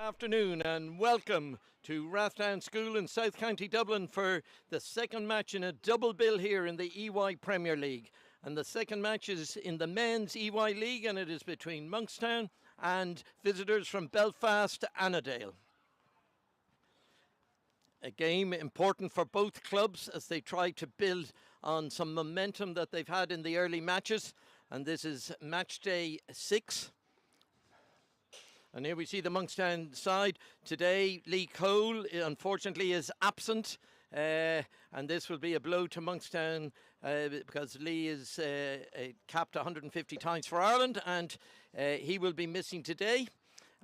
Afternoon and welcome to Rathdown School in South County Dublin for the second match in a double bill here in the EY Premier League. And the second match is in the men's EY League, and it is between Monkstown and visitors from Belfast, Annadale. A game important for both clubs as they try to build on some momentum that they've had in the early matches. And this is match day 6. And here we see the Monkstown side. Today, Lee Cole, unfortunately, is absent. And this will be a blow to Monkstown because Lee is capped 150 times for Ireland, and he will be missing today.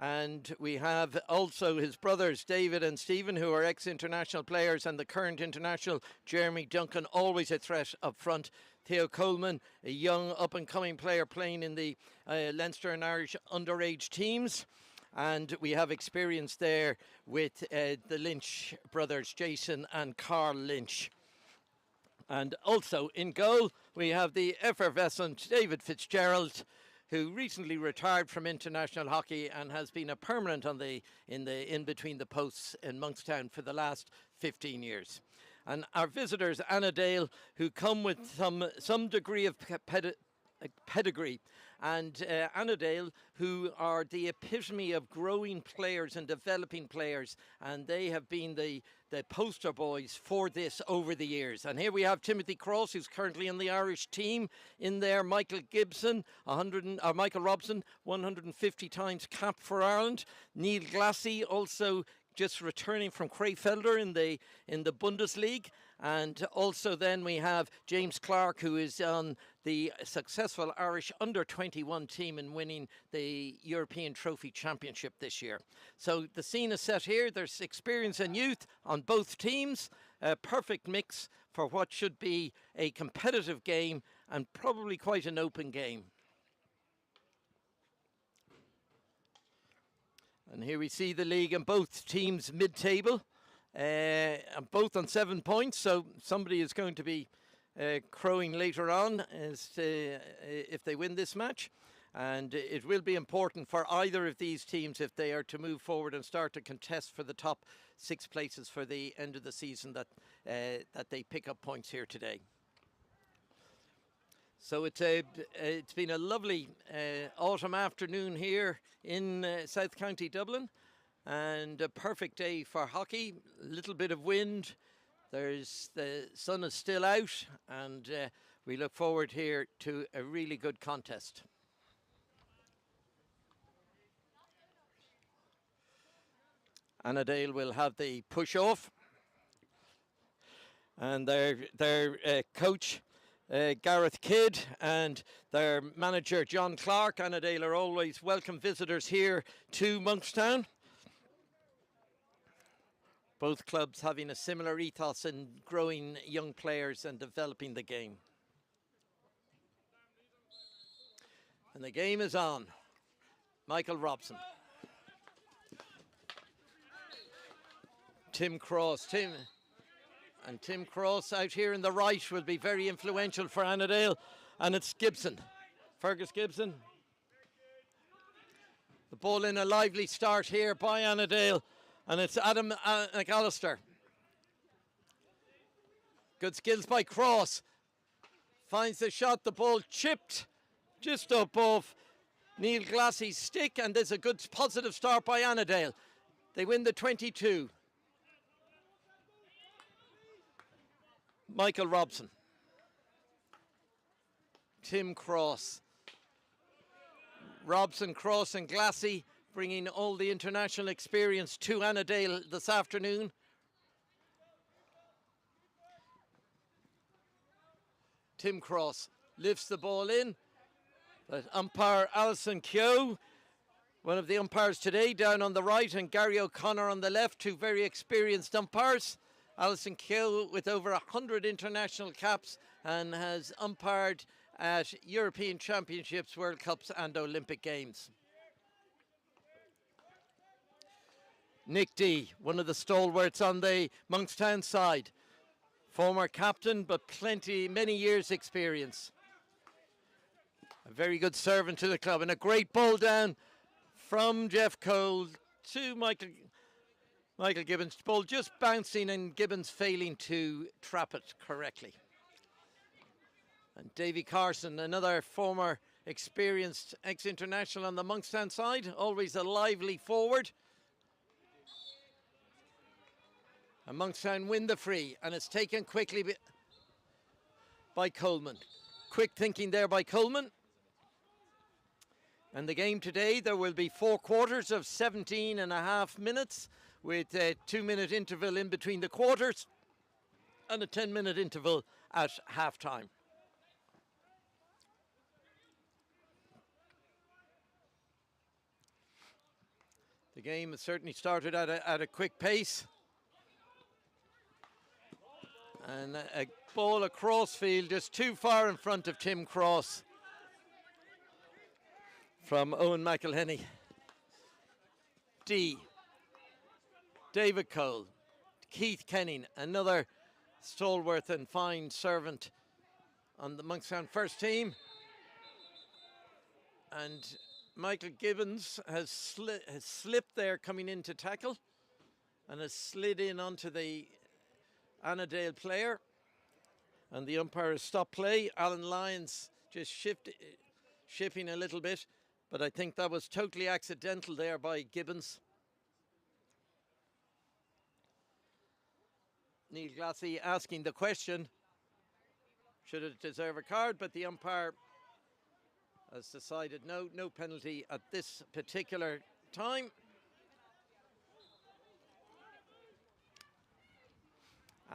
And we have also his brothers, David and Stephen, who are ex-international players, and the current international, Jeremy Duncan, always a threat up front. Theo Coleman, a young up-and-coming player playing in the Leinster and Irish underage teams. And we have experience there with the Lynch brothers, Jason and Carl Lynch. And also in goal, we have the effervescent David Fitzgerald, who recently retired from international hockey and has been a permanent on in between the posts in Monkstown for the last 15 years. And our visitors, Annadale, who come with some degree of pedigree, and Annadale, who are the epitome of growing players and developing players, and they have been the poster boys for this over the years. And here we have Timothy Cross, who's currently in the Irish team. In there, Michael Robson, 150 times capped for Ireland. Neil Glassy, also just returning from Crayfelder in the Bundesliga. And also then we have James Clark, who is on the successful Irish under-21 team in winning the European Trophy Championship this year. So the scene is set here. There's experience and youth on both teams. A perfect mix for what should be a competitive game and probably quite an open game. And here we see the league and both teams mid-table, and both on 7 points. So somebody is going to be crowing later on as if they win this match. And it will be important for either of these teams if they are to move forward and start to contest for the top 6 places for the end of the season that they pick up points here today. So it's been a lovely autumn afternoon here in South County Dublin, and a perfect day for hockey. A little bit of wind. The sun is still out, and we look forward here to a really good contest. Annadale will have the push off, and their coach, Gareth Kidd, and their manager John Clark. Annadale are always welcome visitors here to Monkstown. Both clubs having a similar ethos in growing young players and developing the game. And the game is on. Michael Robson. Tim Cross. Tim Cross out here in the right will be very influential for Annadale. And it's Gibson. Fergus Gibson. The ball in a lively start here by Annadale. And it's Adam McAllister. Good skills by Cross. Finds the shot. The ball chipped just above Neil Glassy's stick. And there's a good positive start by Annadale. They win the 22. Michael Robson. Tim Cross. Robson, Cross and Glassy bringing all the international experience to Annadale this afternoon. Tim Cross lifts the ball in. But umpire Alison Keogh, one of the umpires today, down on the right, and Gary O'Connor on the left, two very experienced umpires. Alison Keogh with over 100 international caps and has umpired at European Championships, World Cups and Olympic Games. Nick D, one of the stalwarts on the Monkstown side. Former captain, but many years experience. A very good servant to the club, and a great ball down from Jeff Cole to Michael Gibbons. Ball just bouncing and Gibbons failing to trap it correctly. And Davy Carson, another former experienced ex-international on the Monkstown side, always a lively forward. And Monkstown win the free, and it's taken quickly by Coleman. Quick thinking there by Coleman. And the game today, there will be 4 quarters of 17.5 minutes with a 2-minute interval in between the quarters and a 10-minute interval at half-time. The game has certainly started at a quick pace. And a ball across field, just too far in front of Tim Cross from Owen McElhenney. David Cole, Keith Kenning, another stalwart and fine servant on the Monkstown first team. And Michael Gibbons has slipped there coming in to tackle and has slid in onto the Annadale player. And the umpire has stopped play. Alan Lyons just shipping a little bit, but I think that was totally accidental there by Gibbons. Neil Glassy asking the question, should it deserve a card? But the umpire has decided no penalty at this particular time.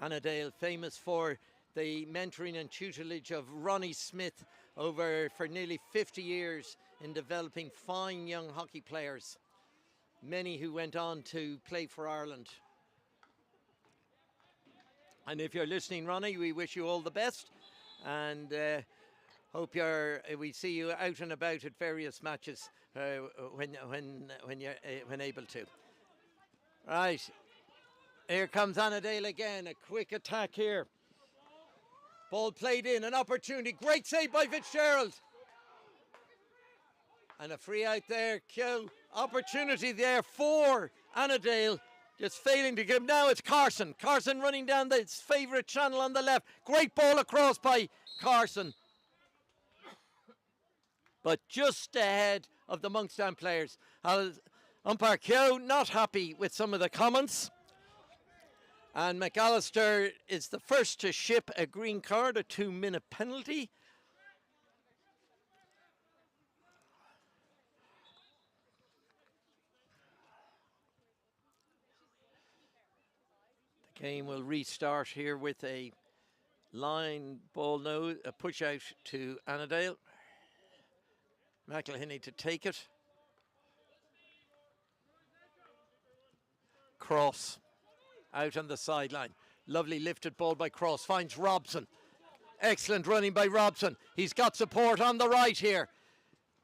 Annadale, famous for the mentoring and tutelage of Ronnie Smith for nearly 50 years in developing fine young hockey players, many who went on to play for Ireland. And if you're listening, Ronnie, we wish you all the best, and hope we see you out and about at various matches when able to. Right, here comes Annadale again. A quick attack here. Ball played in, an opportunity. Great save by Fitzgerald. And a free out there. Q. Opportunity there for Annadale. Just failing to give. Now it's Carson. Carson running down his favourite channel on the left. Great ball across by Carson. But just ahead of the Monkstown players. Umpire Q not happy with some of the comments. And McAllister is the first to ship a green card, a 2-minute penalty. The game will restart here with a line ball nose, a push out to Annadale. McElhenney to take it. Cross out on the sideline. Lovely lifted ball by Cross. Finds Robson. Excellent running by Robson. He's got support on the right here.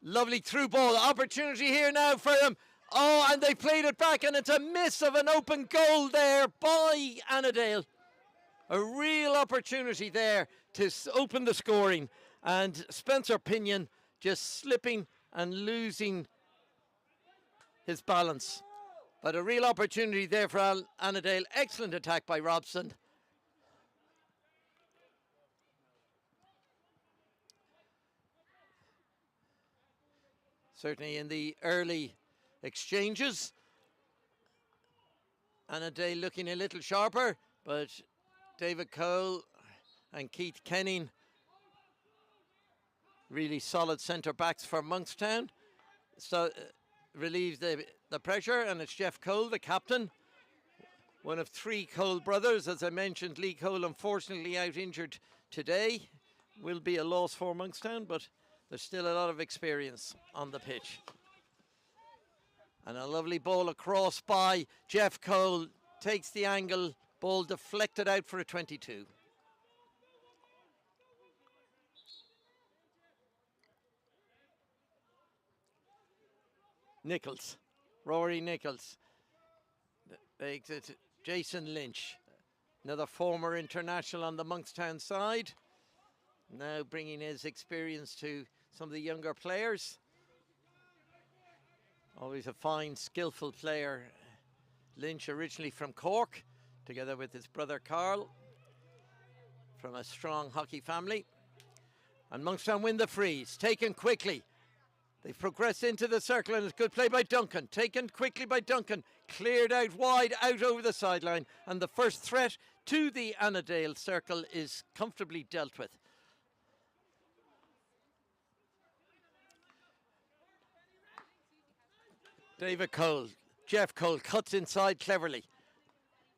Lovely through ball. Opportunity here now for him. Oh, and they played it back, and it's a miss of an open goal there by Annadale. A real opportunity there to open the scoring. And Spencer Pinion just slipping and losing his balance. But a real opportunity there for Annadale. Excellent attack by Robson. Certainly in the early exchanges, Annadale looking a little sharper, but David Cole and Keith Kenning, really solid centre backs for Monkstown. So relieves the pressure, and it's Jeff Cole, the captain. One of 3 Cole brothers. As I mentioned, Lee Cole unfortunately out injured today. Will be a loss for Monkstown, but there's still a lot of experience on the pitch. And a lovely ball across by Jeff Cole. Takes the angle, ball deflected out for a 22. Nichols, Rory Nichols, takes it. Jason Lynch, another former international on the Monkstown side, now bringing his experience to some of the younger players. Always a fine, skillful player. Lynch, originally from Cork, together with his brother Carl, from a strong hockey family. And Monkstown win the freeze, taken quickly. They've progressed into the circle, and it's good play by Duncan. Taken quickly by Duncan, cleared out wide, out over the sideline. And the first threat to the Annadale circle is comfortably dealt with. David Cole, Jeff Cole cuts inside cleverly.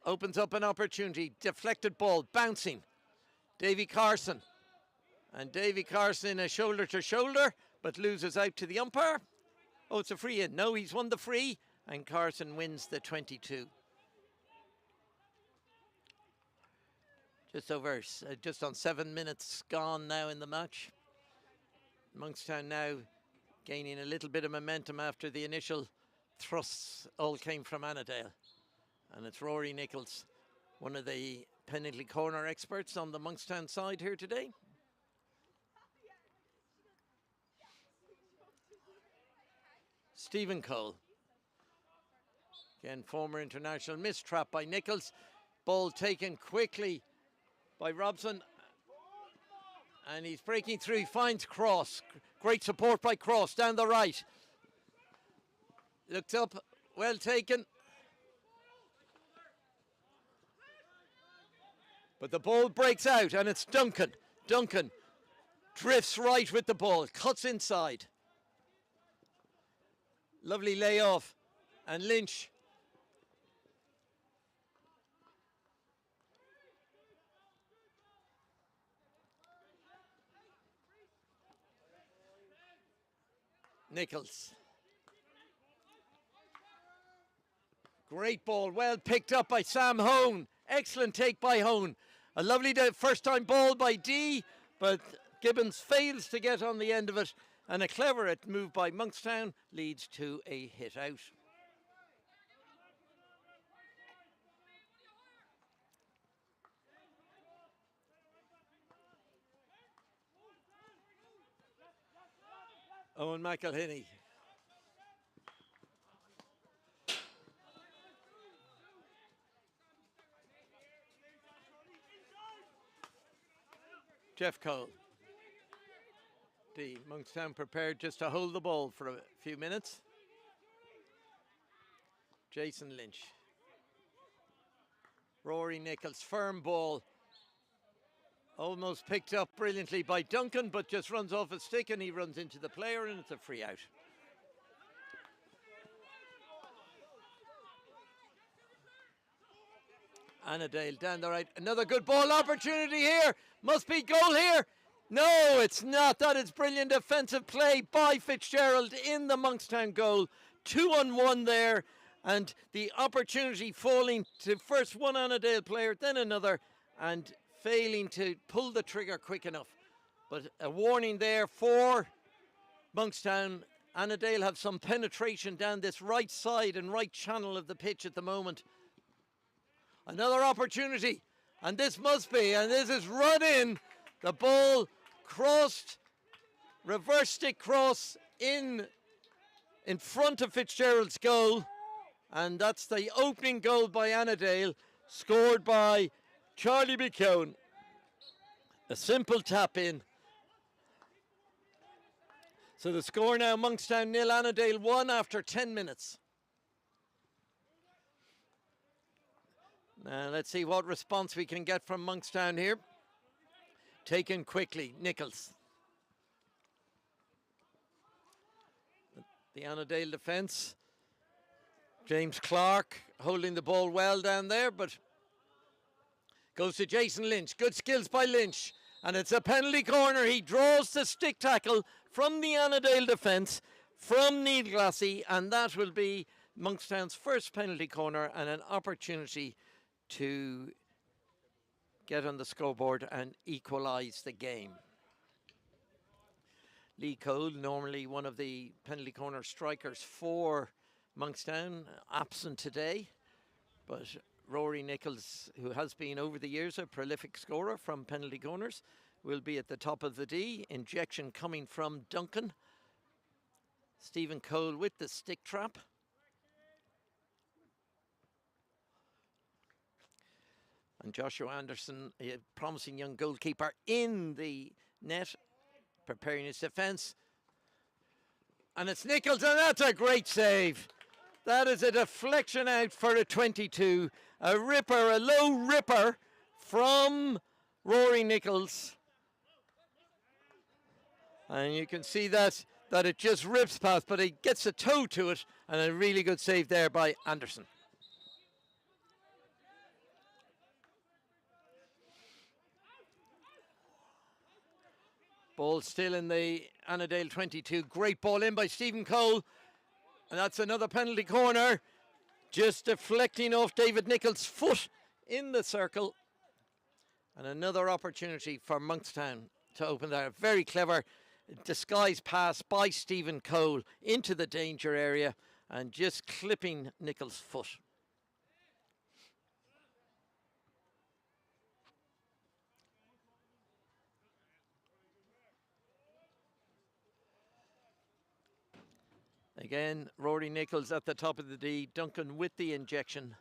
Opens up an opportunity, deflected ball, bouncing. Davy Carson. And Davy Carson a shoulder to shoulder, but loses out to the umpire. Oh, it's a free in. No, he's won the free, and Carson wins the 22. Just on 7 minutes gone now in the match. Monkstown now gaining a little bit of momentum after the initial thrusts all came from Annadale. And it's Rory Nichols, one of the penalty corner experts on the Monkstown side here today. Stephen Cole. Again, former international, mistrap by Nichols. Ball taken quickly by Robson. And he's breaking through, he finds Cross. Great support by Cross down the right. Looked up, well taken. But the ball breaks out, and it's Duncan. Duncan drifts right with the ball, cuts inside. Lovely layoff, and Lynch. Nichols. Great ball, well picked up by Sam Hone. Excellent take by Hone. A lovely first time ball by D, but Gibbons fails to get on the end of it. And a clever move by Monkstown leads to a hit out. Owen McElhinney. Jeff Cole. D. Monkstown prepared just to hold the ball for a few minutes. Jason Lynch. Rory Nichols, firm ball. Almost picked up brilliantly by Duncan, but just runs off a stick and he runs into the player, and it's a free out. Annadale down the right. Another good ball opportunity here. Must be goal here. No, it's not. That is brilliant defensive play by Fitzgerald in the Monkstown goal. 2-on-1 there, and the opportunity falling to first one Annadale player, then another, and failing to pull the trigger quick enough. But a warning there for Monkstown. Annadale have some penetration down this right side and right channel of the pitch at the moment. Another opportunity, and this must be, and this is run in. The ball crossed, reverse stick cross in front of Fitzgerald's goal, and that's the opening goal by Annadale, scored by Charlie McKeown. A simple tap in. So the score now, Monkstown 0, Annadale 1 after 10 minutes. Now let's see what response we can get from Monkstown here. Taken quickly, Nichols. The Annadale defence. James Clark holding the ball well down there, but goes to Jason Lynch. Good skills by Lynch. And it's a penalty corner. He draws the stick tackle from the Annadale defence, from Neil Glassy, and that will be Monkstown's first penalty corner and an opportunity to get on the scoreboard and equalise the game. Lee Cole, normally one of the penalty corner strikers for Monkstown, absent today, but Rory Nichols, who has been over the years a prolific scorer from penalty corners, will be at the top of the D. Injection coming from Duncan. Stephen Cole with the stick trap. And Joshua Anderson, a promising young goalkeeper, in the net, preparing his defence. And it's Nichols, and that's a great save. That is a deflection out for a 22. A ripper, a low ripper from Rory Nichols. And you can see that it just rips past, but he gets a toe to it, and a really good save there by Anderson. Ball still in the Annadale 22. Great ball in by Stephen Cole. And that's another penalty corner. Just deflecting off David Nichols' foot in the circle. And another opportunity for Monkstown to open there. Very clever disguised pass by Stephen Cole into the danger area and just clipping Nichols' foot. Again, Rory Nichols at the top of the D. Duncan with the injection.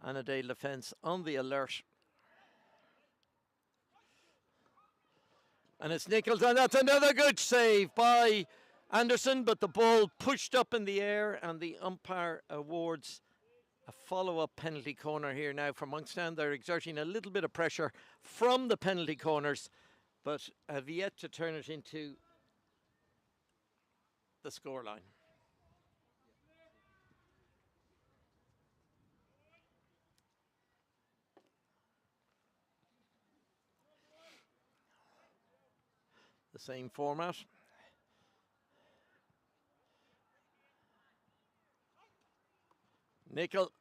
Annadale defence on the alert. And it's Nichols, and that's another good save by Anderson, but the ball pushed up in the air, and the umpire awards a follow-up penalty corner here now for Monkstown. They're exerting a little bit of pressure from the penalty corners, but have yet to turn it into the scoreline. The same format. Nickel,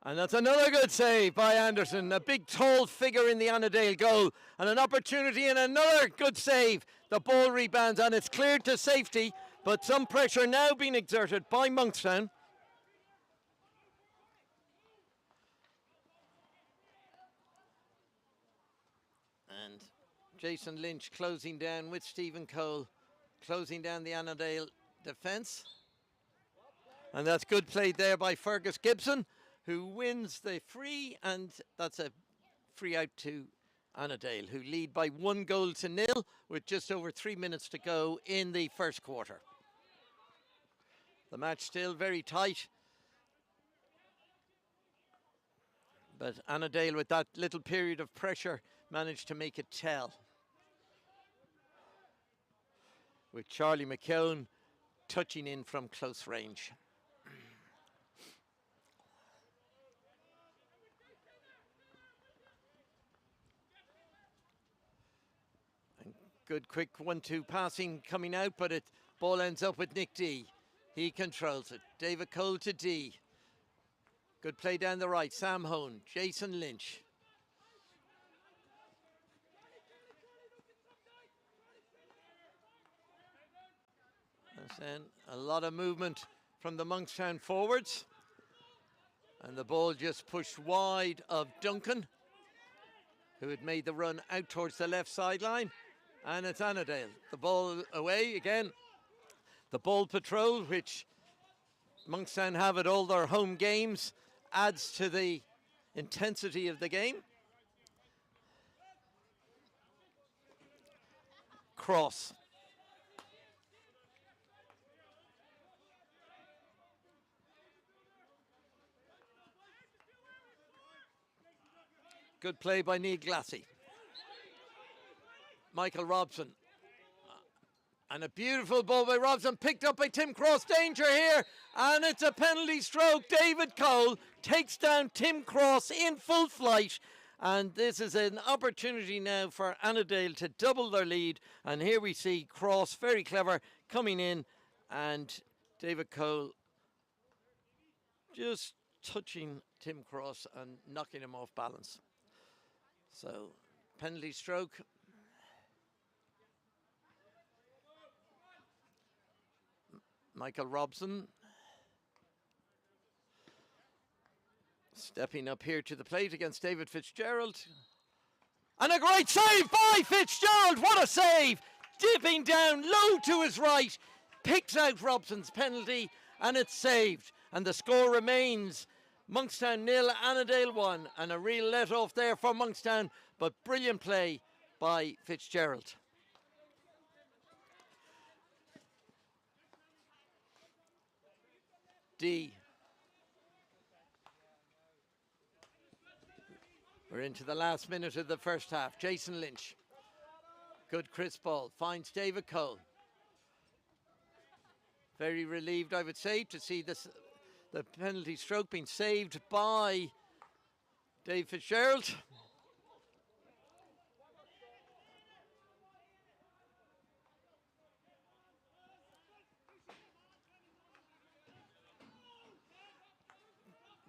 and that's another good save by Anderson. A big tall figure in the Annadale goal, and an opportunity and another good save. The ball rebounds and it's cleared to safety, but some pressure now being exerted by Monkstown. And Jason Lynch closing down with Stephen Cole, closing down the Annadale defence. And that's good play there by Fergus Gibson, who wins the free, and that's a free out to Annadale, who lead by 1-0 with just over 3 minutes to go in the first quarter. The match still very tight, but Annadale, with that little period of pressure, managed to make it tell. With Charlie McKeown touching in from close range. And good quick 1-2 passing coming out, but it ball ends up with Nick D. He controls it. David Cole to D. Good play down the right. Sam Hone, Jason Lynch. And a lot of movement from the Monkstown forwards. And the ball just pushed wide of Duncan, who had made the run out towards the left sideline. And it's Annadale. The ball away again. The ball patrol, which Monkstown have at all their home games, adds to the intensity of the game. Cross. Good play by Neil Glassy. Michael Robson. And a beautiful ball by Robson, picked up by Tim Cross. Danger here, and it's a penalty stroke. David Cole takes down Tim Cross in full flight. And this is an opportunity now for Annadale to double their lead. And here we see Cross, very clever, coming in. And David Cole just touching Tim Cross and knocking him off balance. So, penalty stroke. Michael Robson stepping up here to the plate against David Fitzgerald. And a great save by Fitzgerald. What a save! Dipping down low to his right. picks out Robson's penalty, and it's saved. And the score remains Monkstown 0, Annadale 1, and a real let-off there for Monkstown, but brilliant play by Fitzgerald. D. We're into the last minute of the first half. Jason Lynch. Good crisp ball. Finds David Cole. Very relieved, I would say, to see this, the penalty stroke being saved by Dave Fitzgerald.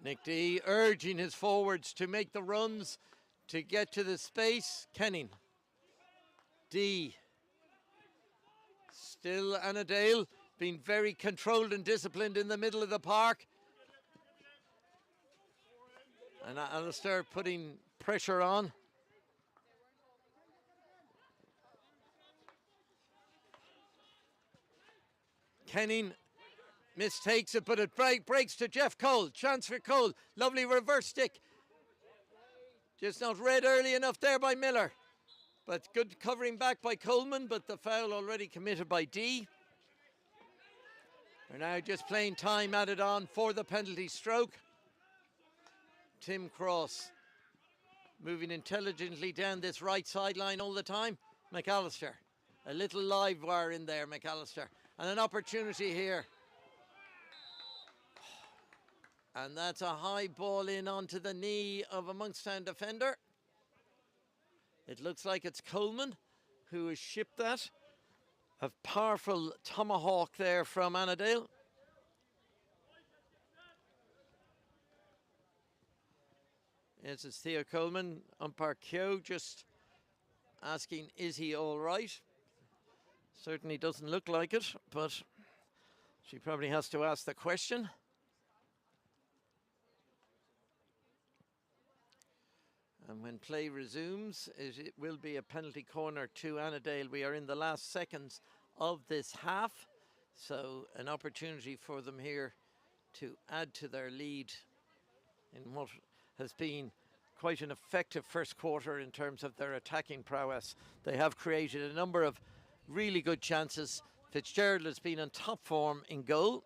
Nick D urging his forwards to make the runs to get to the space. Kenning. D. Still Annadale being very controlled and disciplined in the middle of the park. And Alistair putting pressure on. Kenning mistakes it, but it breaks to Jeff Cole. Chance for Cole. Lovely reverse stick. Just not read early enough there by Miller. But good covering back by Coleman, but the foul already committed by D. We're now just playing time added on for the penalty stroke. Tim Cross moving intelligently down this right sideline all the time. McAllister. A little live wire in there, McAllister. And an opportunity here. And that's a high ball in onto the knee of a Monkstown defender. It looks like it's Coleman who has shipped that. A powerful tomahawk there from Annadale. Yes, it's Theo Coleman. Umpire Keogh just asking, is he all right? Certainly doesn't look like it, but she probably has to ask the question. And when play resumes, it will be a penalty corner to Annadale. We are in the last seconds of this half. So an opportunity for them here to add to their lead in what has been quite an effective first quarter in terms of their attacking prowess. They have created a number of really good chances. Fitzgerald has been on top form in goal.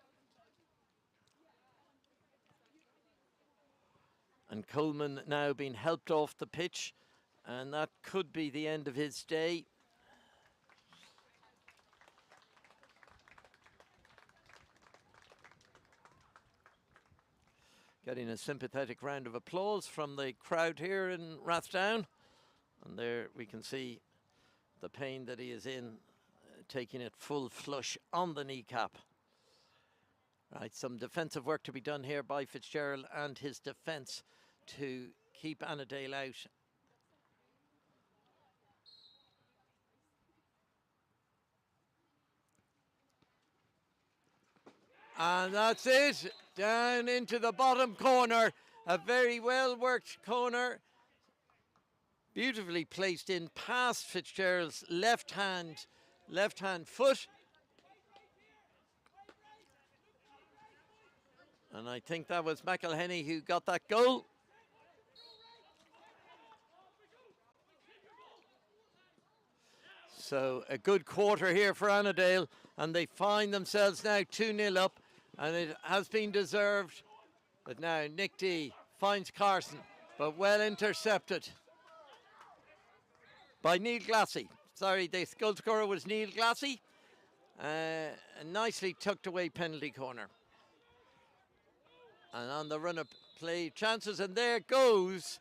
And Coleman now being helped off the pitch, and that could be the end of his day. Getting a sympathetic round of applause from the crowd here in Rathdown. And there we can see the pain that he is in, taking it full flush on the kneecap. Right, some defensive work to be done here by Fitzgerald and his defence to keep Annadale out. And that's it, down into the bottom corner. A very well worked corner. Beautifully placed in past Fitzgerald's left hand foot. And I think that was McElhenney who got that goal. So a good quarter here for Annadale, and they find themselves now 2-0 up, and it has been deserved. But now Nick D finds Carson, but well intercepted by Neil Glassy. Sorry, the goal scorer was Neil Glassy. A nicely tucked away penalty corner. And on the run of play chances, and there goes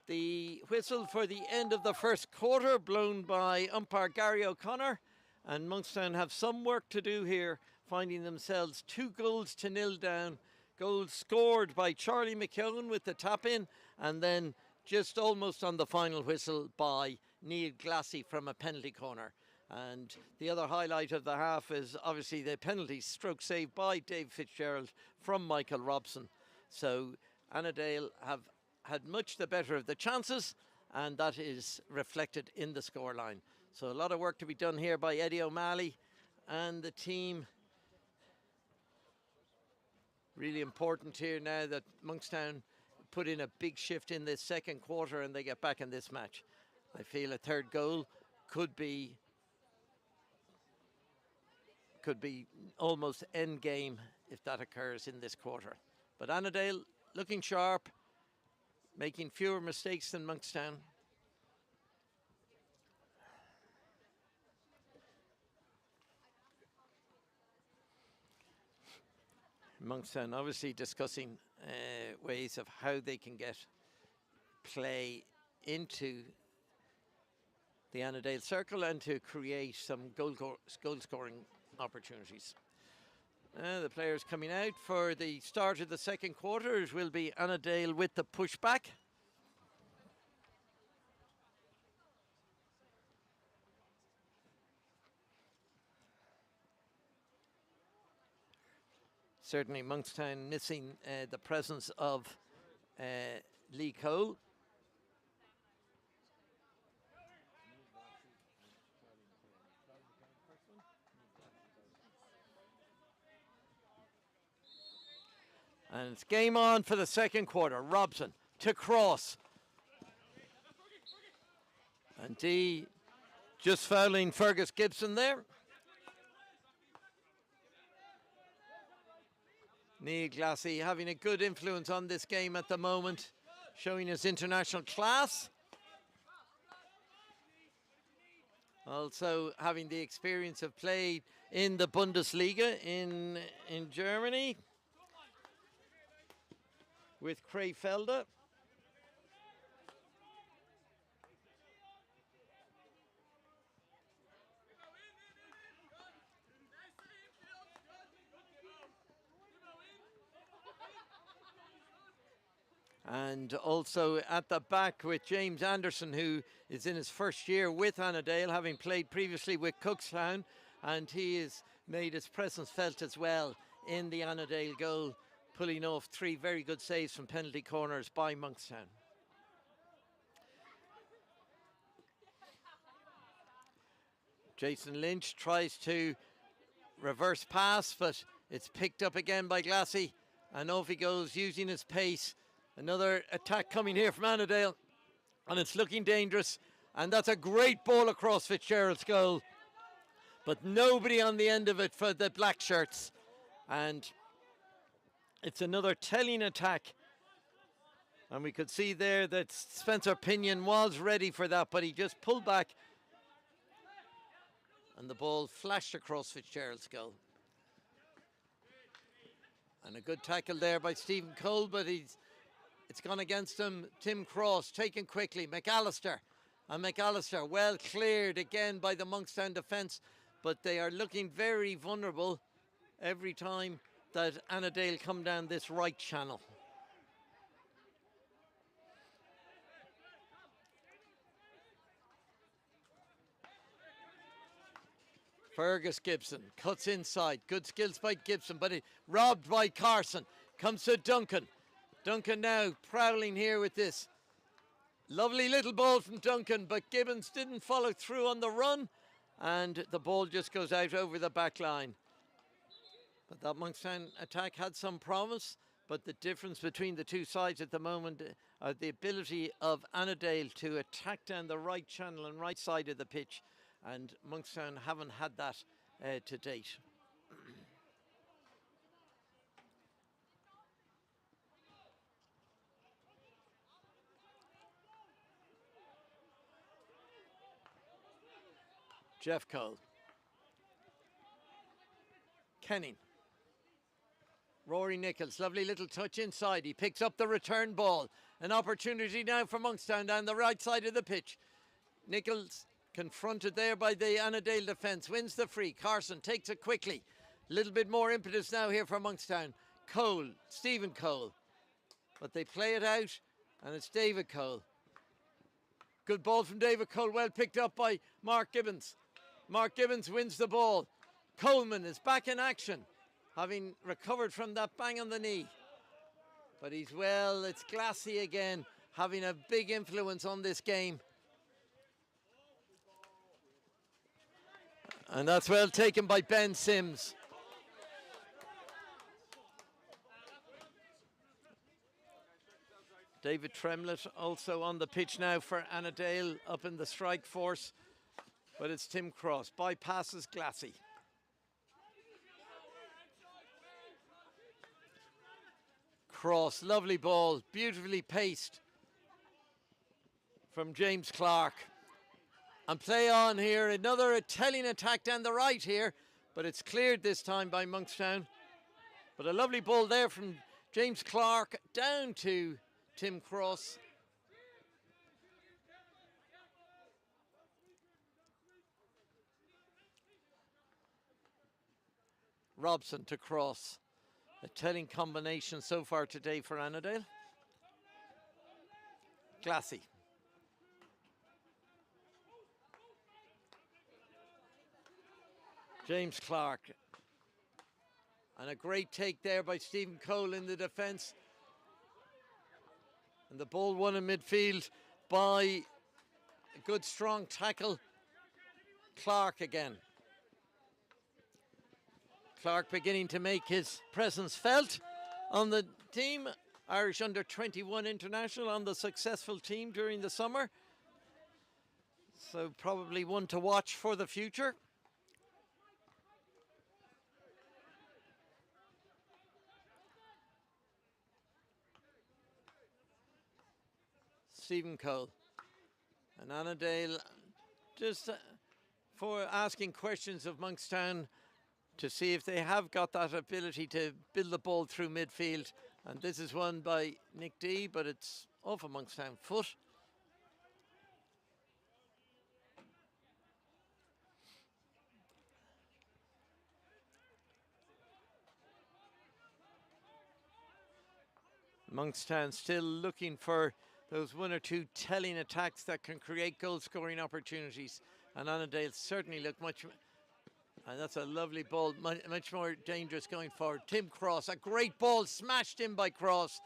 the whistle for the end of the first quarter, blown by umpire Gary O'Connor. And Monkstown have some work to do here, finding themselves 2-0 down. Goals scored by Charlie McKeown with the tap in, and then just almost on the final whistle by Neil Glassy from a penalty corner. And the other highlight of the half is obviously the penalty stroke save by Dave Fitzgerald from Michael Robson. So Annadale have had much the better of the chances, and that is reflected in the scoreline. So a lot of work to be done here by Eddie O'Malley and the team. Really important here now that Monkstown put in a big shift in this second quarter and they get back in this match. I feel a third goal could be almost end game if that occurs in this quarter. But Annadale looking sharp, making fewer mistakes than Monkstown. Monkstown obviously discussing ways of how they can get play into the Annadale circle and to create some goal scoring opportunities. The players coming out for the start of the second quarter. It will be Annadale with the pushback. Certainly Monkstown missing the presence of Lee Cole. And it's game on for the second quarter. Robson to cross. And D just fouling Fergus Gibson there. Neil Glassy having a good influence on this game at the moment, showing his international class. Also having the experience of play in the Bundesliga in Germany with Krefeld. And also at the back with James Anderson, who is in his first year with Annadale, having played previously with Cookstown, and he has made his presence felt as well in the Annadale goal, pulling off 3 very good saves from penalty corners by Monkstown. Jason Lynch tries to reverse pass, but it's picked up again by Glassy, and off he goes using his pace. Another attack coming here from Annadale, and it's looking dangerous, and that's a great ball across Fitzgerald's goal, but nobody on the end of it for the black shirts, and it's another telling attack. And we could see there that Spencer Pinion was ready for that, but he just pulled back and the ball flashed across Fitzgerald's goal. And a good tackle there by Stephen Cole, but it's gone against him. Tim Cross taken quickly. McAllister. And McAllister well cleared again by the Monkstown defence, but they are looking very vulnerable every time that Annadale come down this right channel. Fergus Gibson cuts inside. Good skills by Gibson, but it robbed by Carson. Comes to Duncan. Duncan now prowling here with this. Lovely little ball from Duncan, but Gibbons didn't follow through on the run, and the ball just goes out over the back line. But that Monkstown attack had some promise, but the difference between the two sides at the moment are the ability of Annadale to attack down the right channel and right side of the pitch, and Monkstown haven't had that to date. Jeff Cole. Kenning. Rory Nichols, lovely little touch inside. He picks up the return ball. An opportunity now for Monkstown down the right side of the pitch. Nichols confronted there by the Annadale defence. Wins the free. Carson takes it quickly. A little bit more impetus now here for Monkstown. Cole, Stephen Cole. But they play it out, and it's David Cole. Good ball from David Cole, well picked up by Mark Gibbons. Mark Gibbons wins the ball. Coleman is back in action, having recovered from that bang on the knee. But it's Glassy again, having a big influence on this game. And that's well taken by Ben Sims. David Tremlett also on the pitch now for Annadale up in the strike force. But it's Tim Cross. Bypasses Glassy. Cross, lovely ball, beautifully paced from James Clark. And play on here, another Italian attack down the right here, but it's cleared this time by Monkstown. But a lovely ball there from James Clark down to Tim Cross. Robson to Cross. A telling combination so far today for Annadale. Glassy. James Clark. And a great take there by Stephen Cole in the defence. And the ball won in midfield by a good strong tackle. Clark again. Clark beginning to make his presence felt on the team. Irish under-21 international on the successful team during the summer. So probably one to watch for the future. Stephen Cole. And Annadale just for asking questions of Monkstown to see if they have got that ability to build the ball through midfield. And this is won by Nick D, but it's off a Monkstown foot. Monkstown still looking for those one or two telling attacks that can create goal-scoring opportunities. And Annadale certainly look much... And that's a lovely ball, much more dangerous going forward. Tim Cross, a great ball smashed in by Cross.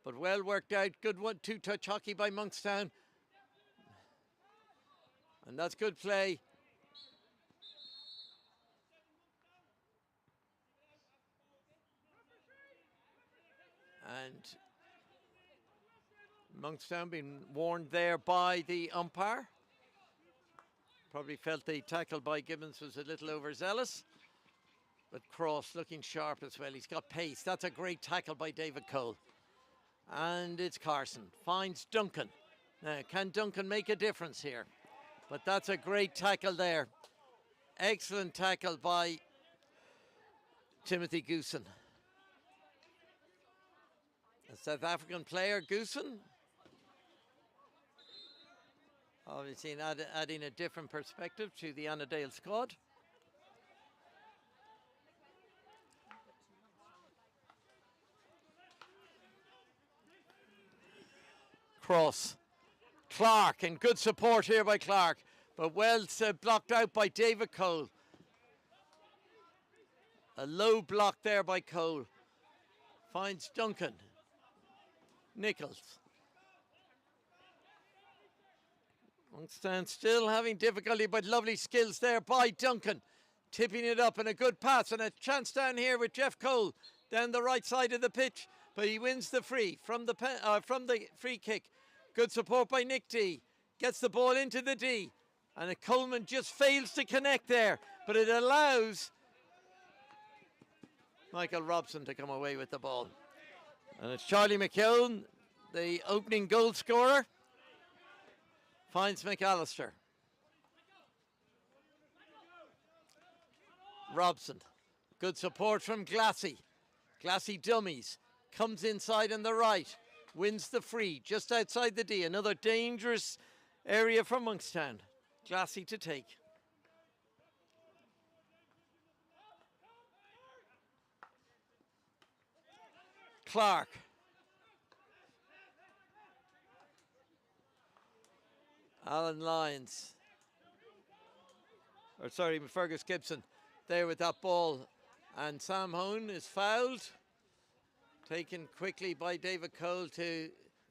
But well worked out, good one, two-touch hockey by Monkstown. And that's good play. And Monkstown being warned there by the umpire. Probably felt the tackle by Gibbons was a little overzealous. But Cross looking sharp as well. He's got pace. That's a great tackle by David Cole. And it's Carson. Finds Duncan. Now, can Duncan make a difference here? But that's a great tackle there. Excellent tackle by Timothy Goosen. A South African player, Goosen. Obviously adding a different perspective to the Annadale squad. Cross. Clark, and good support here by Clark, but well blocked out by David Cole. A low block there by Cole. Finds Duncan. Nichols. Monkstown still having difficulty, but lovely skills there by Duncan. Tipping it up and a good pass and a chance down here with Jeff Cole down the right side of the pitch. But he wins the free from the free kick. Good support by Nick D. Gets the ball into the D. And Coleman just fails to connect there. But it allows Michael Robson to come away with the ball. And it's Charlie McKeown, the opening goal scorer. Finds McAllister. Robson. Good support from Glassy. Glassy dummies. Comes inside on the right. Wins the free just outside the D. Another dangerous area for Monkstown. Glassy to take. Clark. Alan Lyons. Or sorry, Fergus Gibson there with that ball. And Sam Hone is fouled. Taken quickly by David Cole to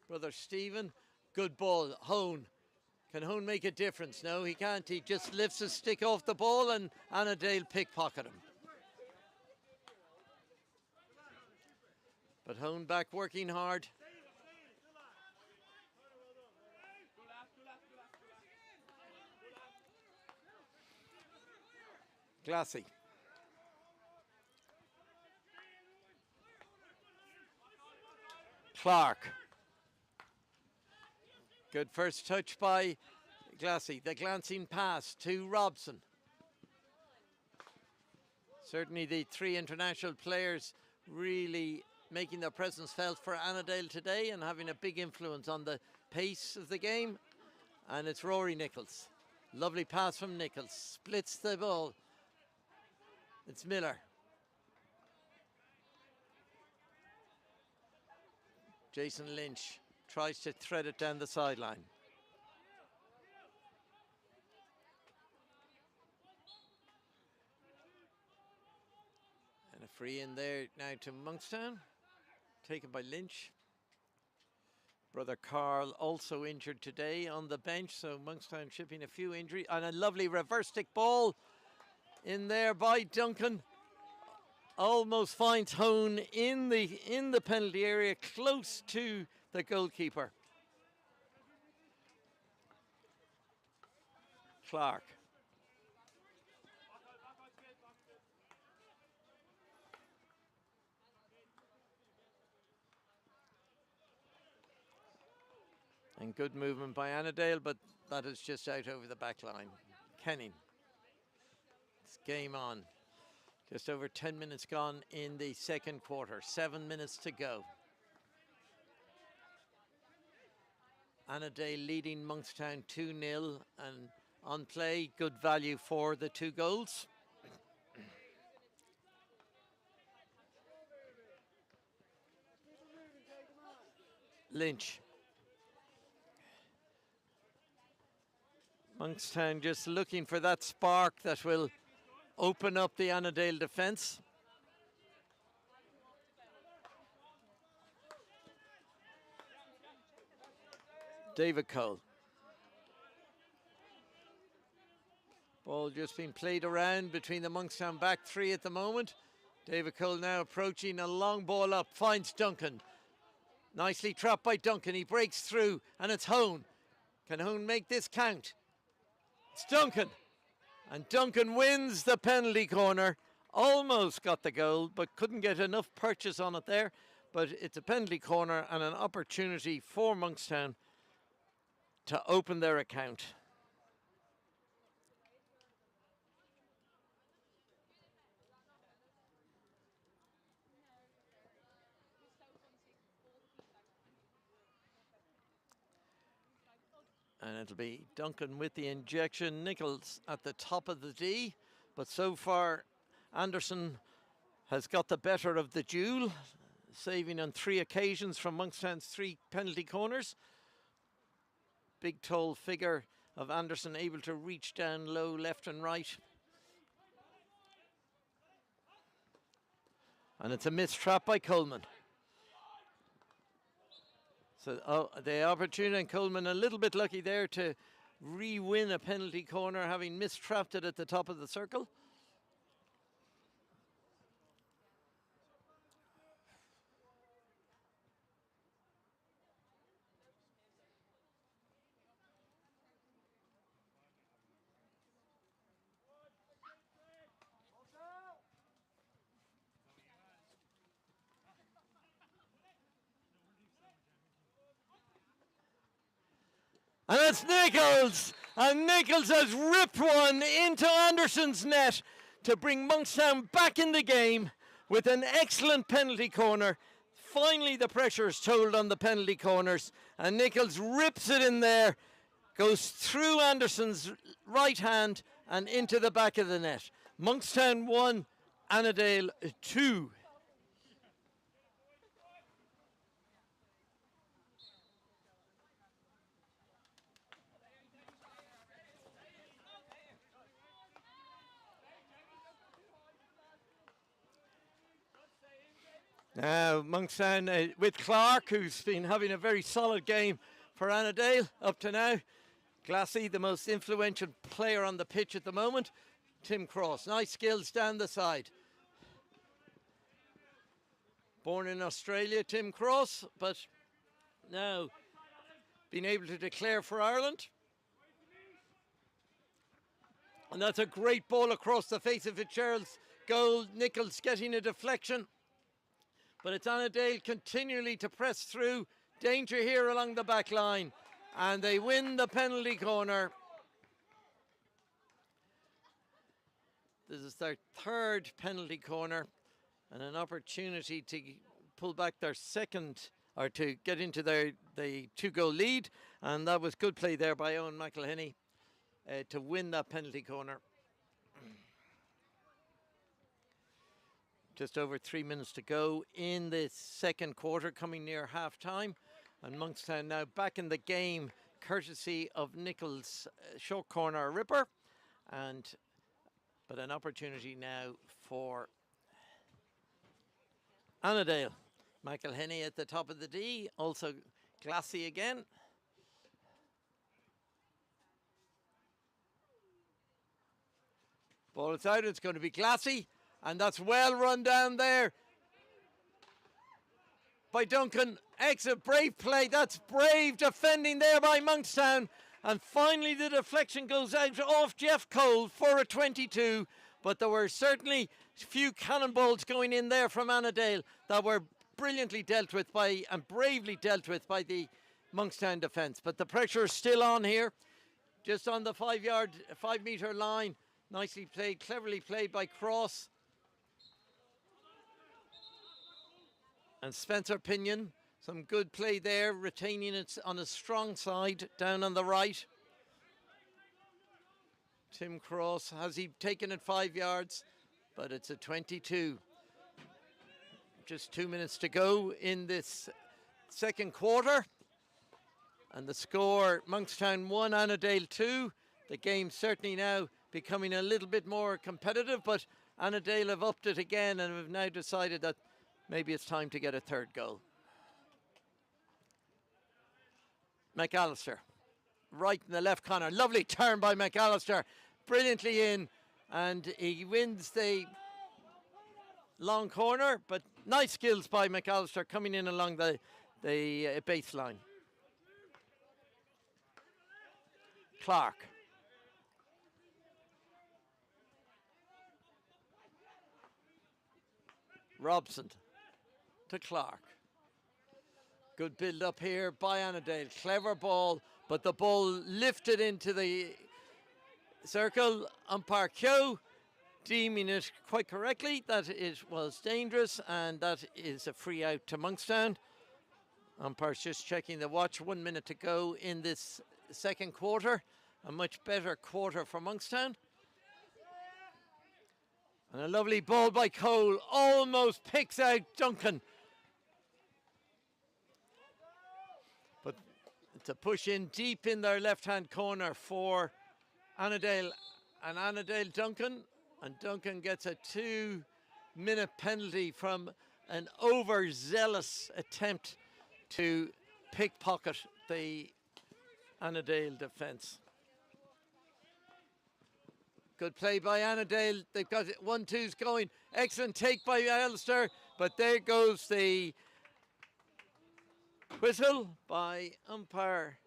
brother Stephen. Good ball. Hone Can Hone make a difference? No, he can't. He just lifts his stick off the ball and Annadale pickpocket him. But Hone back working hard. Glassy. Clark. Good first touch by Glassy. The glancing pass to Robson. Certainly the three international players really making their presence felt for Annadale today and having a big influence on the pace of the game. And it's Rory Nichols. Lovely pass from Nichols. Splits the ball. It's Miller. Jason Lynch tries to thread it down the sideline. And a free in there now to Monkstown, taken by Lynch. Brother Carl also injured today on the bench, so Monkstown shipping a few injuries. And a lovely reverse stick ball in there by Duncan. Almost finds Hone in the penalty area, close to the goalkeeper. Clark. And good movement by Annadale, but that is just out over the back line. Kenning. It's game on. Just over 10 minutes gone in the second quarter. 7 minutes to go. Annadale leading Monkstown 2-0, and on play, good value for the 2 goals. Lynch. Monkstown just looking for that spark that will open up the Annadale defence. David Cole. Ball just being played around between the Monkstown back 3 at the moment. David Cole now approaching, a long ball up, finds Duncan. Nicely trapped by Duncan, he breaks through, and it's Hone. Can Hone make this count? It's Duncan. And Duncan wins the penalty corner. Almost got the goal, but couldn't get enough purchase on it there. But it's a penalty corner and an opportunity for Monkstown to open their account. And it'll be Duncan with the injection. Nichols at the top of the D. But so far, Anderson has got the better of the duel, saving on 3 occasions from Monkstown's 3 penalty corners. Big tall figure of Anderson able to reach down low left and right. And it's a missed trap by Coleman. So the opportunity, and Coleman a little bit lucky there to re-win a penalty corner, having mistrapped it at the top of the circle. And it's Nichols! And Nichols has ripped one into Anderson's net to bring Monkstown back in the game with an excellent penalty corner. Finally, the pressure is told on the penalty corners, and Nichols rips it in there, goes through Anderson's right hand and into the back of the net. Monkstown 1, Annadale 2. Now Monkstown with Clark, who's been having a very solid game for Annadale up to now. Glassy, the most influential player on the pitch at the moment. Tim Cross, nice skills down the side. Born in Australia, Tim Cross, but now being able to declare for Ireland. And that's a great ball across the face of Fitzgerald's goal. Nichols getting a deflection. But it's Annadale continually to press through. Danger here along the back line. And they win the penalty corner. This is their third penalty corner and an opportunity to pull back their second, or to get into the 2-goal lead. And that was good play there by Owen McElhinney to win that penalty corner. Just over 3 minutes to go in the second quarter, coming near half time. And Monkstown now back in the game, courtesy of Nichols' short corner ripper. But an opportunity now for Annadale. McElhinney at the top of the D, also Glassy again. Ball is out, it's going to be Glassy, and that's well run down there by Duncan. Exit, brave play, that's brave defending there by Monkstown. And finally the deflection goes out off Jeff Cole for a 22. But there were certainly a few cannonballs going in there from Annadale that were brilliantly dealt with by, and bravely dealt with by the Monkstown defence. But the pressure is still on here, just on the 5-metre line. Nicely played, cleverly played by Cross. And Spencer Pinion, some good play there, retaining it on a strong side down on the right. Tim Cross, has he taken it 5 yards? But it's a 22. Just 2 minutes to go in this second quarter. And the score, Monkstown 1, Annadale 2. The game certainly now becoming a little bit more competitive, but Annadale have upped it again and have now decided that maybe it's time to get a third goal. McAllister, right in the left corner. Lovely turn by McAllister. Brilliantly in. And he wins the long corner. But nice skills by McAllister coming in along the baseline. Clark. Robson to Clark. Good build up here by Annadale. Clever ball, but the ball lifted into the circle. Umpire Keogh deeming it quite correctly that it was dangerous, and that is a free out to Monkstown. Umpire's just checking the watch. 1 minute to go in this second quarter. A much better quarter for Monkstown. And a lovely ball by Cole. Almost picks out Duncan. But it's a push in deep in their left-hand corner for Annadale. And Annadale Duncan. And Duncan gets a 2-minute penalty from an overzealous attempt to pickpocket the Annadale defence. Good play by Annadale. They've got 1-2s going. Excellent take by Alistair. But there goes the whistle by umpire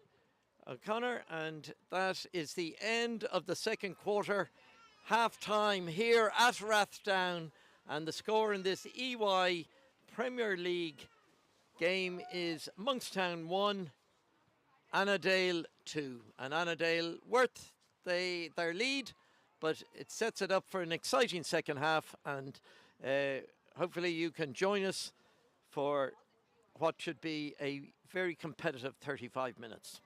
O'Connor. And that is the end of the second quarter. Half-time here at Rathdown. And the score in this EY Premier League game is Monkstown 1, Annadale 2. And Annadale worth their lead, but it sets it up for an exciting second half, and hopefully you can join us for what should be a very competitive 35 minutes.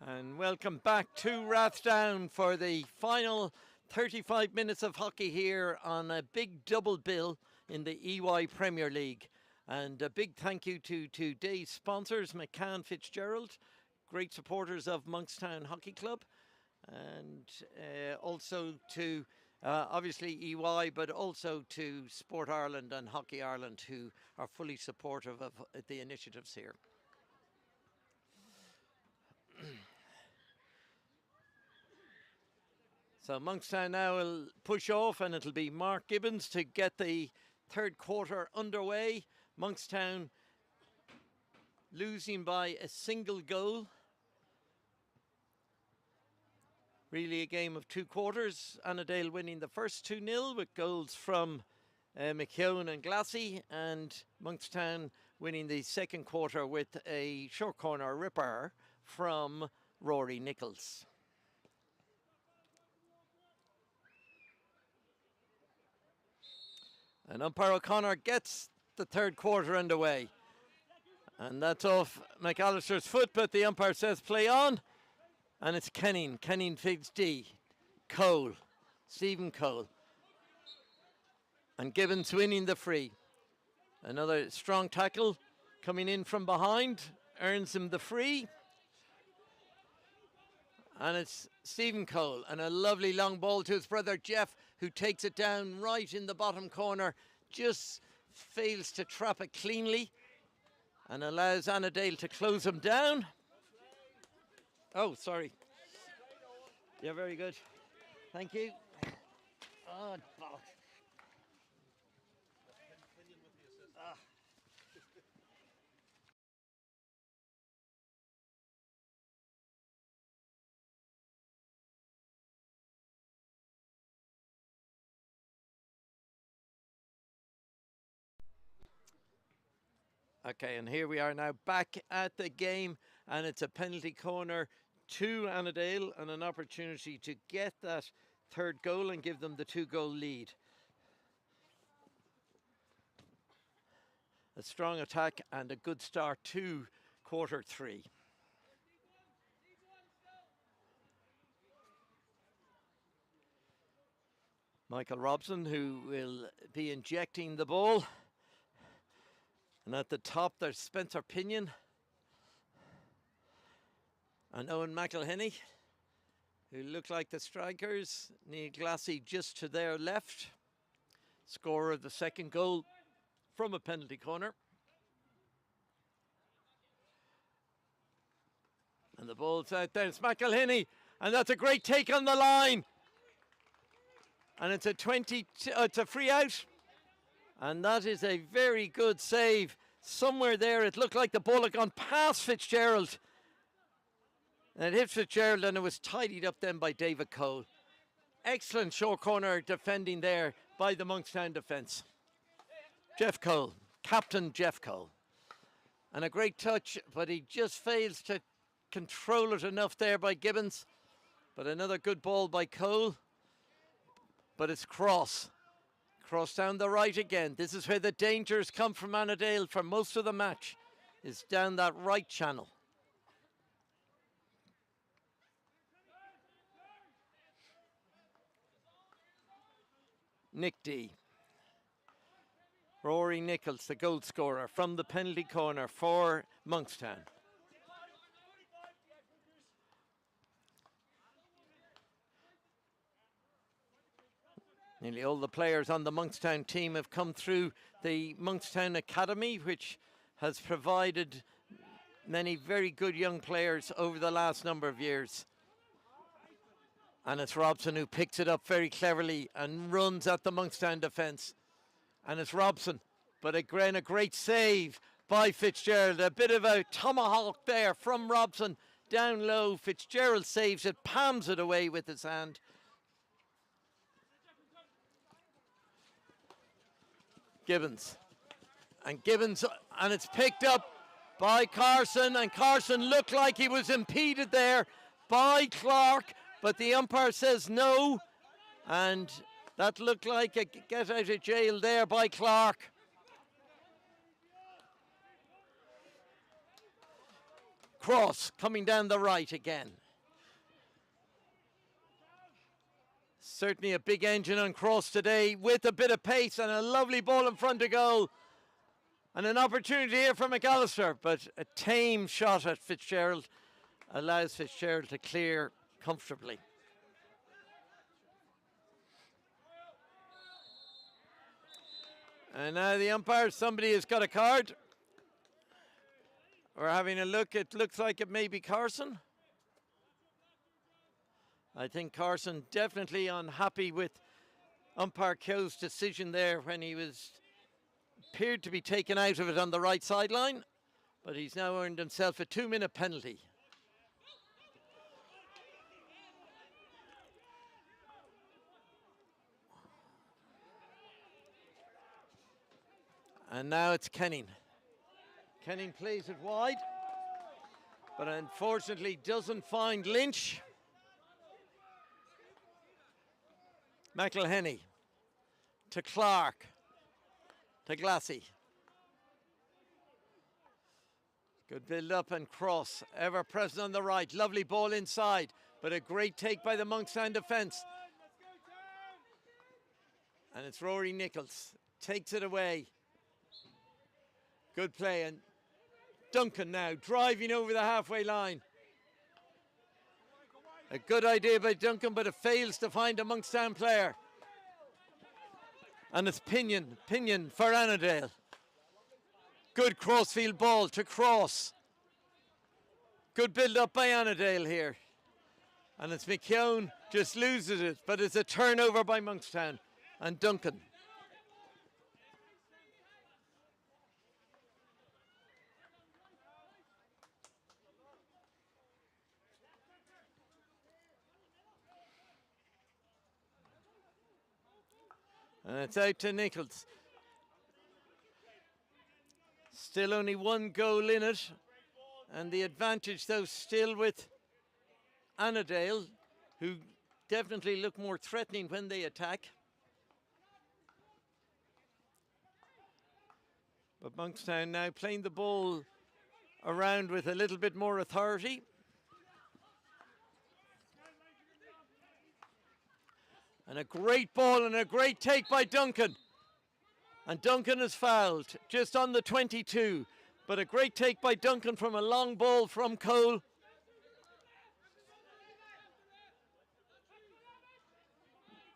And welcome back to Rathdown for the final 35 minutes of hockey here on a big double bill in the EY Premier League. And a big thank you to today's sponsors, McCann Fitzgerald, great supporters of Monkstown Hockey Club, and also to obviously EY, but also to Sport Ireland and Hockey Ireland, who are fully supportive of the initiatives here. So Monkstown now will push off, and it'll be Mark Gibbons to get the third quarter underway. Monkstown losing by a single goal. Really a game of two quarters. Annadale winning the first 2-0 with goals from McKeown and Glassy, and Monkstown winning the second quarter with a short corner ripper from Rory Nichols. And umpire O'Connor gets the third quarter underway. And that's off McAllister's foot, but the umpire says play on. And it's Kenning. Kenning feeds D. Cole. Stephen Cole. And Gibbons winning the free. Another strong tackle coming in from behind. Earns him the free. And it's Stephen Cole. And a lovely long ball to his brother Jeff, who takes it down right in the bottom corner. Just fails to trap it cleanly. And allows Annadale to close him down. Oh, sorry. Yeah, very good. Thank you. Oh, bollocks. Okay, and here we are now back at the game, and it's a penalty corner to Annadale and an opportunity to get that third goal and give them the 2-goal lead. A strong attack and a good start to quarter three. Michael Robson, who will be injecting the ball. And at the top, there's Spencer Pinion and Owen McElhinney, who look like the strikers. Neil Glassy just to their left. Scorer of the second goal from a penalty corner. And the ball's out there. It's McElhinney, and that's a great take on the line. And it's it's a free out. And that is a very good save. Somewhere there, it looked like the ball had gone past Fitzgerald. And it hit Fitzgerald, and it was tidied up then by David Cole. Excellent short corner defending there by the Monkstown defence. Jeff Cole, Captain Jeff Cole. And a great touch, but he just fails to control it enough there by Gibbons. But another good ball by Cole. But it's cross. Cross down the right again. This is where the dangers come from Annadale for most of the match, is down that right channel. Nick D. Rory Nichols, the goal scorer from the penalty corner for Monkstown. Nearly all the players on the Monkstown team have come through the Monkstown Academy, which has provided many very good young players over the last number of years. And it's Robson who picks it up very cleverly and runs at the Monkstown defence. And it's Robson, but again a great save by Fitzgerald. A bit of a tomahawk there from Robson down low. Fitzgerald saves it, palms it away with his hand. Gibbons. And Gibbons, and it's picked up by Carson, and Carson looked like he was impeded there by Clark, but the umpire says no, and that looked like a get out of jail there by Clark. Cross coming down the right again. Certainly a big engine on Cross today with a bit of pace and a lovely ball in front of goal. And an opportunity here for McAllister, but a tame shot at Fitzgerald allows Fitzgerald to clear comfortably. And now the umpire, somebody has got a card. We're having a look. It looks like it may be Carson. I think Carson definitely unhappy with umpire Keogh's decision there when he appeared to be taken out of it on the right sideline, but he's now earned himself a 2-minute penalty. And now it's Kenning. Kenning plays it wide, but unfortunately doesn't find Lynch. McElhenney to Clark to Glassy. Good build up and Cross, ever present on the right. Lovely ball inside, but a great take by the Monkstown defence. And it's Rory Nichols, takes it away. Good play, and Duncan now driving over the halfway line. A good idea by Duncan, but it fails to find a Monkstown player. And it's Pinion for Annadale. Good crossfield ball to Cross. Good build up by Annadale here. And it's McKeown just loses it, but it's a turnover by Monkstown and Duncan. And it's out to Nichols. Still only one goal in it. And the advantage, though, still with Annadale, who definitely look more threatening when they attack. But Monkstown now playing the ball around with a little bit more authority. And a great ball and a great take by Duncan. And Duncan is fouled just on the 22. But a great take by Duncan from a long ball from Cole.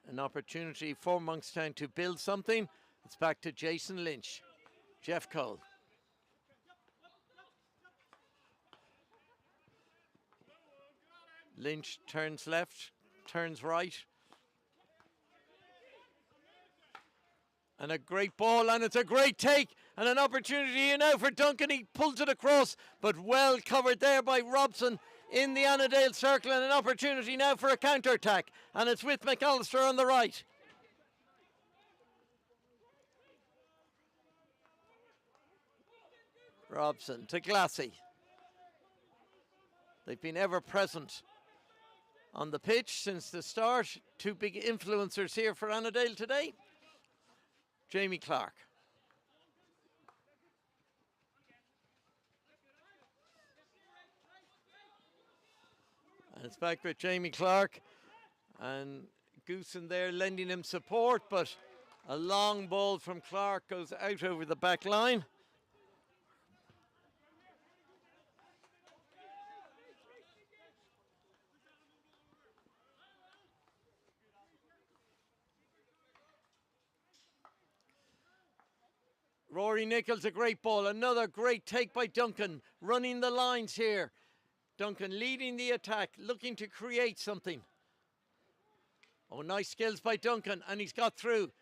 An opportunity for Monkstown to build something. It's back to Jason Lynch. Jeff Cole. Lynch turns left, turns right. And a great ball, and it's a great take, and an opportunity here now for Duncan. He pulls it across, but well covered there by Robson in the Annadale circle, and an opportunity now for a counter-attack. And it's with McAllister on the right. Robson to Glassy. They've been ever present on the pitch since the start. Two big influencers here for Annadale today. Jamie Clark. And it's back with Jamie Clark. And Goosen there lending him support, but a long ball from Clark goes out over the back line. Rory Nichols, a great ball. Another great take by Duncan, running the lines here. Duncan leading the attack, looking to create something. Oh, nice skills by Duncan, and he's got through.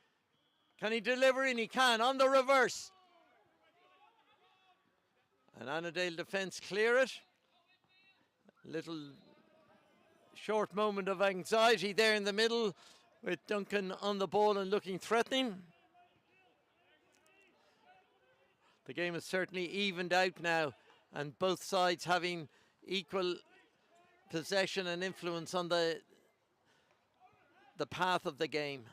Can he deliver in? He can, on the reverse. And Annadale defence clear it. Little short moment of anxiety there in the middle with Duncan on the ball and looking threatening. The game is certainly evened out now, and both sides having equal possession and influence on the path of the game.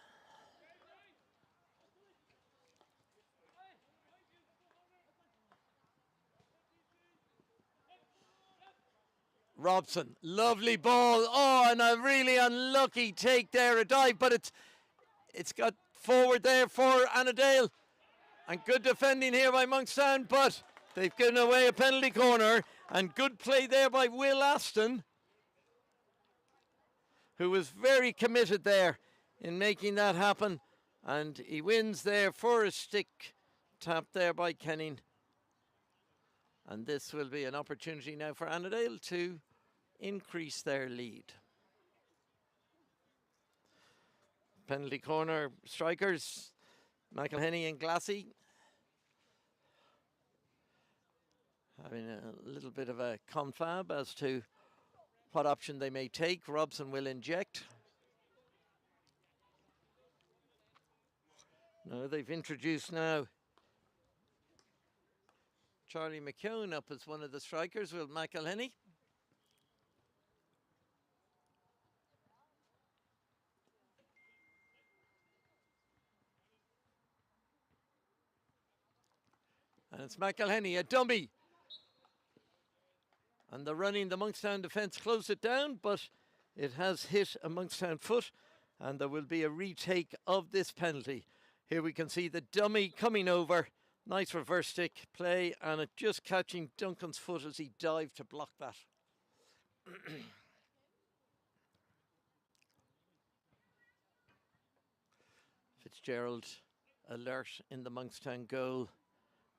Robson, lovely ball. Oh, and a really unlucky take there, a dive, but it's got forward there for Annadale. And good defending here by Monkstown, but they've given away a penalty corner. And good play there by Will Aston, who was very committed there in making that happen. And he wins there for a stick tap there by Kenning. And this will be an opportunity now for Annadale to increase their lead. Penalty corner strikers, McElhenney and Glassy, having a little bit of a confab as to what option they may take. Robson will inject. No, they've introduced now Charlie McKeown up as one of the strikers with McElhenney. And it's McElhenney, a dummy. And the Monkstown defence closed it down, but it has hit a Monkstown foot, and there will be a retake of this penalty. Here we can see the dummy coming over. Nice reverse stick play, and it just catching Duncan's foot as he dived to block that. Fitzgerald alert in the Monkstown goal.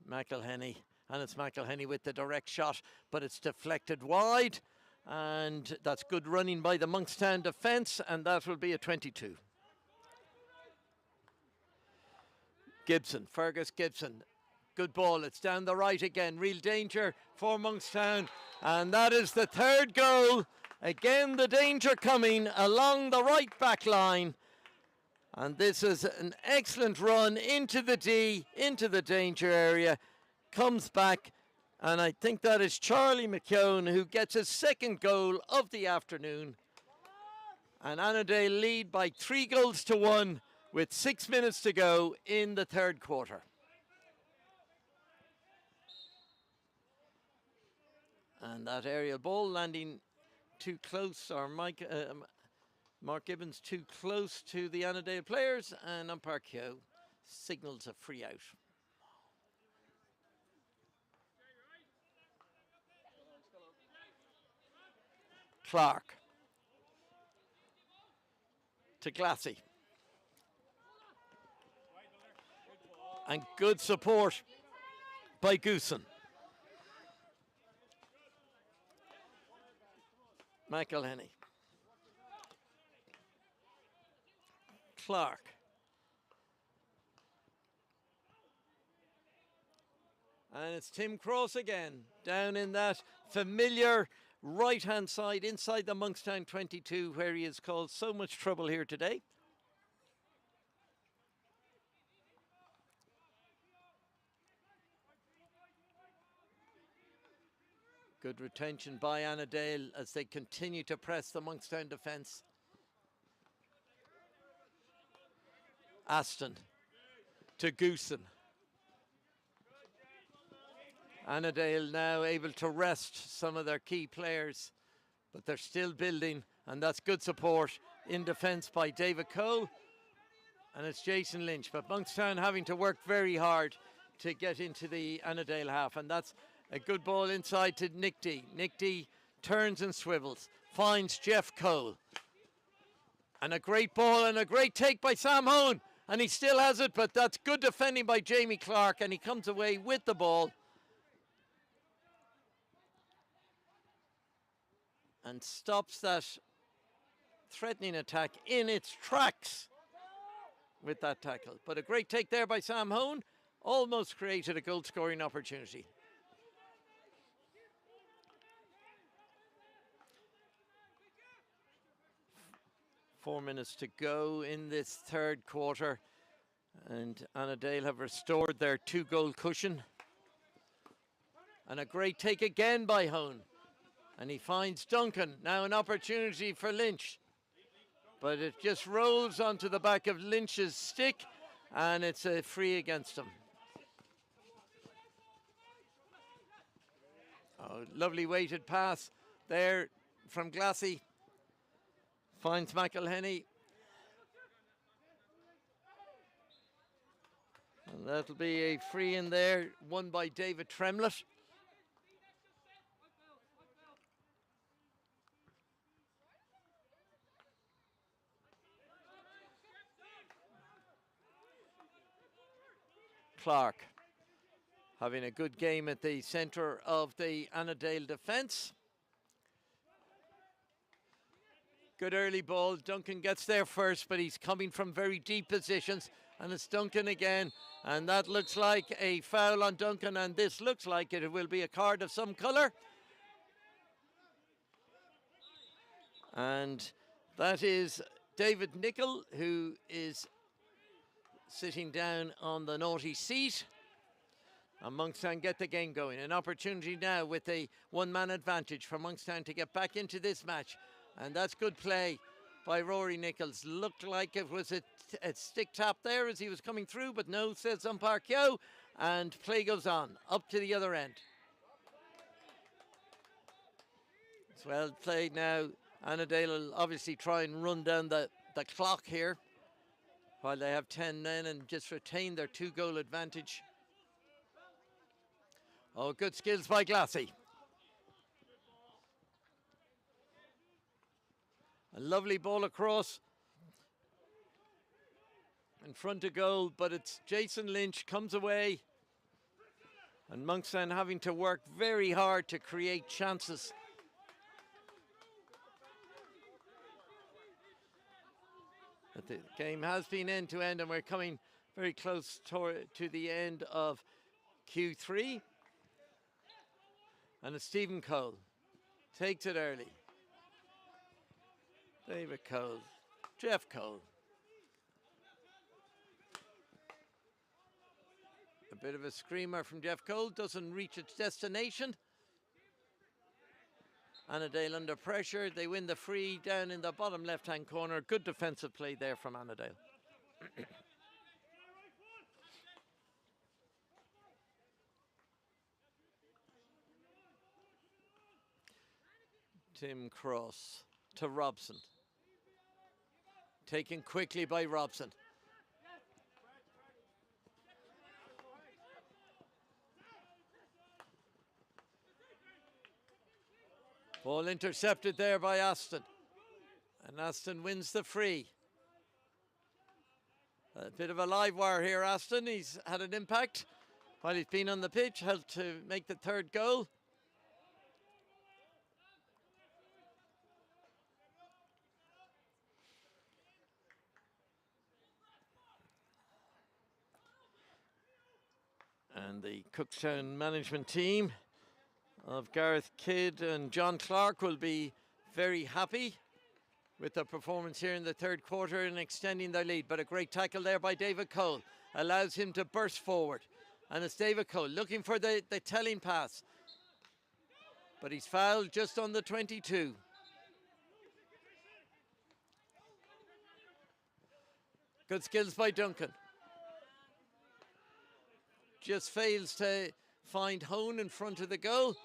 McElhenney, and it's McElhenney with the direct shot, but it's deflected wide, and that's good running by the Monkstown defence, and that will be a 22. Gibson, Fergus Gibson, good ball, it's down the right again, real danger for Monkstown, and that is the third goal. Again the danger coming along the right back line, and this is an excellent run into the D, into the danger area, comes back, and I think that is Charlie McKeown who gets his second goal of the afternoon. And Annadale lead by 3-1 with 6 minutes to go in the third quarter. And that aerial ball landing too close, or Mark Gibbons too close to the Annadale players, and umpire Keogh signals a free out. Clark to Glassy. And good support by Goosen. McElhenney. Clark. And it's Tim Cross again, down in that familiar right-hand side inside the Monkstown 22, where he has caused so much trouble here today. Good retention by Annadale as they continue to press the Monkstown defence. Aston to Goosen. Annadale now able to rest some of their key players, but they're still building, and that's good support in defence by David Coe, and it's Jason Lynch. But Monkstown having to work very hard to get into the Annadale half, and that's a good ball inside to Nick D. Nick D turns and swivels, finds Jeff Cole, and a great ball and a great take by Sam Hone, and he still has it, but that's good defending by Jamie Clark, and he comes away with the ball and stops that threatening attack in its tracks with that tackle. But a great take there by Sam Hone, almost created a goal scoring opportunity. Four minutes to go in this third quarter, and Annadale have restored their 2-goal cushion. And a great take again by Hone. And he finds Duncan, now an opportunity for Lynch. But it just rolls onto the back of Lynch's stick, and it's a free against him. Oh, lovely weighted pass there from Glassy. Finds McElhenney. And that'll be a free in there, won by David Tremlett. Clark having a good game at the centre of the Annadale defence. Good early ball. Duncan gets there first, but he's coming from very deep positions. And it's Duncan again. And that looks like a foul on Duncan. And this looks like it will be a card of some colour. And that is David Nicholl, who is sitting down on the naughty seat. And Monkstown get the game going. An opportunity now with a one-man advantage for Monkstown to get back into this match. And that's good play by Rory Nichols. Looked like it was a stick tap there as he was coming through, but no, says umpire Keogh. And play goes on, up to the other end. It's well played now. Annadale will obviously try and run down the clock here while they have 10 men and just retain their 2-goal advantage. Oh, good skills by Glassy. A lovely ball across in front of goal, but it's Jason Lynch comes away. And Monkstown having to work very hard to create chances. But the game has been end to end, and we're coming very close to the end of Q3. And it's Stephen Cole. Takes it early. David Cole. Jeff Cole. A bit of a screamer from Jeff Cole. Doesn't reach its destination. Annadale under pressure. They win the free down in the bottom left-hand corner. Good defensive play there from Annadale. Tim Cross to Robson. Taken quickly by Robson. Ball intercepted there by Aston. And Aston wins the free. A bit of a live wire here, Aston. He's had an impact while he's been on the pitch. Helped to make the 3rd goal. And the Cookstown management team of Gareth Kidd and John Clark will be very happy with the performance here in the 3rd quarter and extending their lead. But a great tackle there by David Cole allows him to burst forward. And it's David Cole looking for the telling pass. But he's fouled just on the 22. Good skills by Duncan. Just fails to find Hone in front of the goal.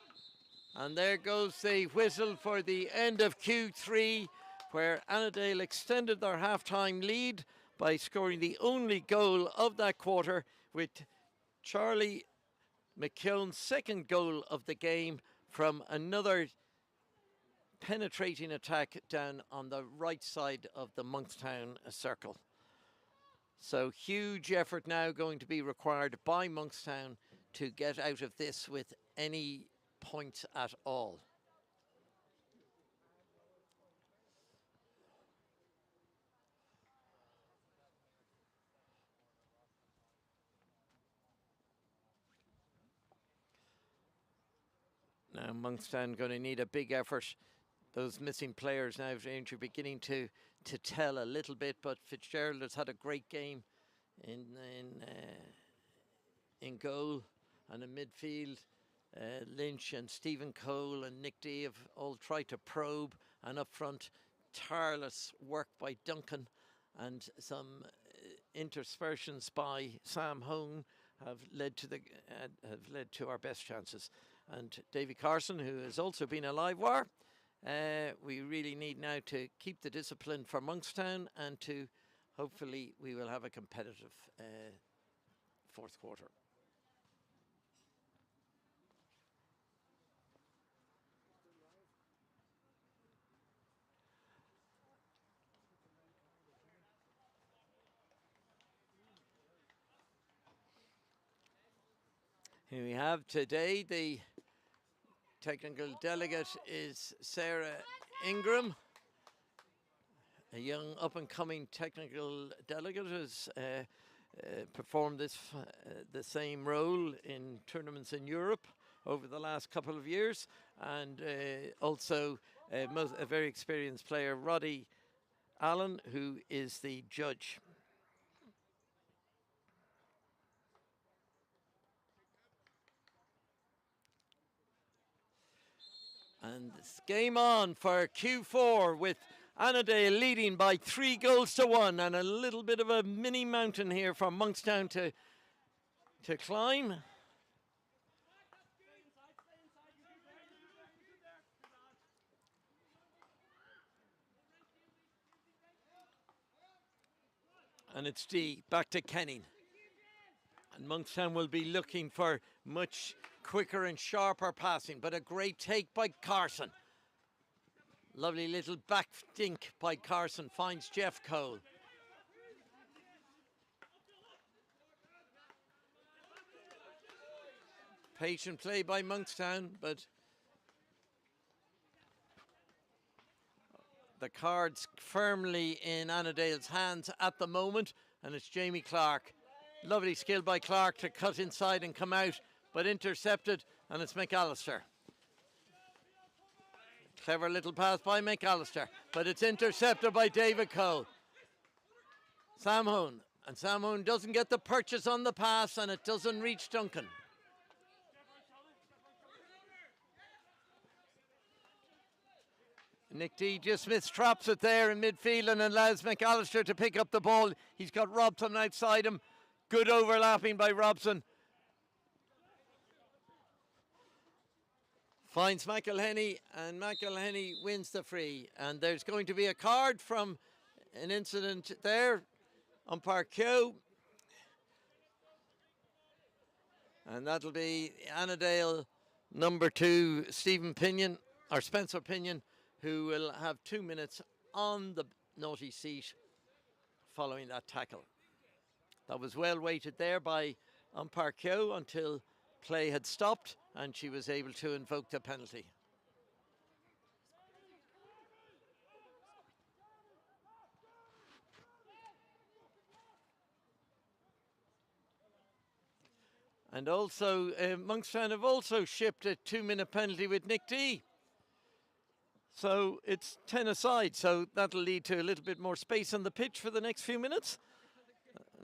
And there goes the whistle for the end of Q3, where Annadale extended their half-time lead by scoring the only goal of that quarter with Charlie McKeown's 2nd goal of the game from another penetrating attack down on the right side of the Monkstown circle. So huge effort now going to be required by Monkstown to get out of this with any points at all. Now Monkstown going to need a big effort. Those missing players now are beginning to tell a little bit, but Fitzgerald has had a great game in goal and in midfield. Lynch and Stephen Cole and Nick D have all tried to probe, and up front tireless work by Duncan and some interspersions by Sam Hone have led to our best chances. And Davy Carson, who has also been a live wire, We really need now to keep the discipline for Monkstown, and to hopefully we will have a competitive fourth quarter. Here we have today the technical delegate is Sarah Ingram, a young up-and-coming technical delegate who's performed the same role in tournaments in Europe over the last couple of years, and also a very experienced player, Roddy Allen, who is the judge. And it's game on for Q4 with Annadale leading by 3-1, and a little bit of a mini mountain here for Monkstown to climb. And it's D, back to Kenning. And Monkstown will be looking for much quicker and sharper passing, but a great take by Carson. Lovely little back dink by Carson, finds Jeff Cole. Patient play by Monkstown, but the card's firmly in Annadale's hands at the moment, and it's Jamie Clark. Lovely skill by Clark to cut inside and come out, but intercepted, and it's McAllister. Clever little pass by McAllister, but it's intercepted by David Cole. Sam Hoon, and Sam Hoon doesn't get the purchase on the pass, and it doesn't reach Duncan. Nick D just mistraps it there in midfield and allows McAllister to pick up the ball. He's got Robson outside him. Good overlapping by Robson. Finds McElhenney, and McElhenney wins the free. And there's going to be a card from an incident there. Umpire Q. And that'll be Annadale number 2, Stephen Pinion, or Spencer Pinion, who will have 2 minutes on the naughty seat following that tackle. That was well weighted there by umpire Q until play had stopped and she was able to invoke the penalty. And also, Monkstown have also shipped a 2-minute penalty with Nick D. So it's 10 aside, so that'll lead to a little bit more space on the pitch for the next few minutes.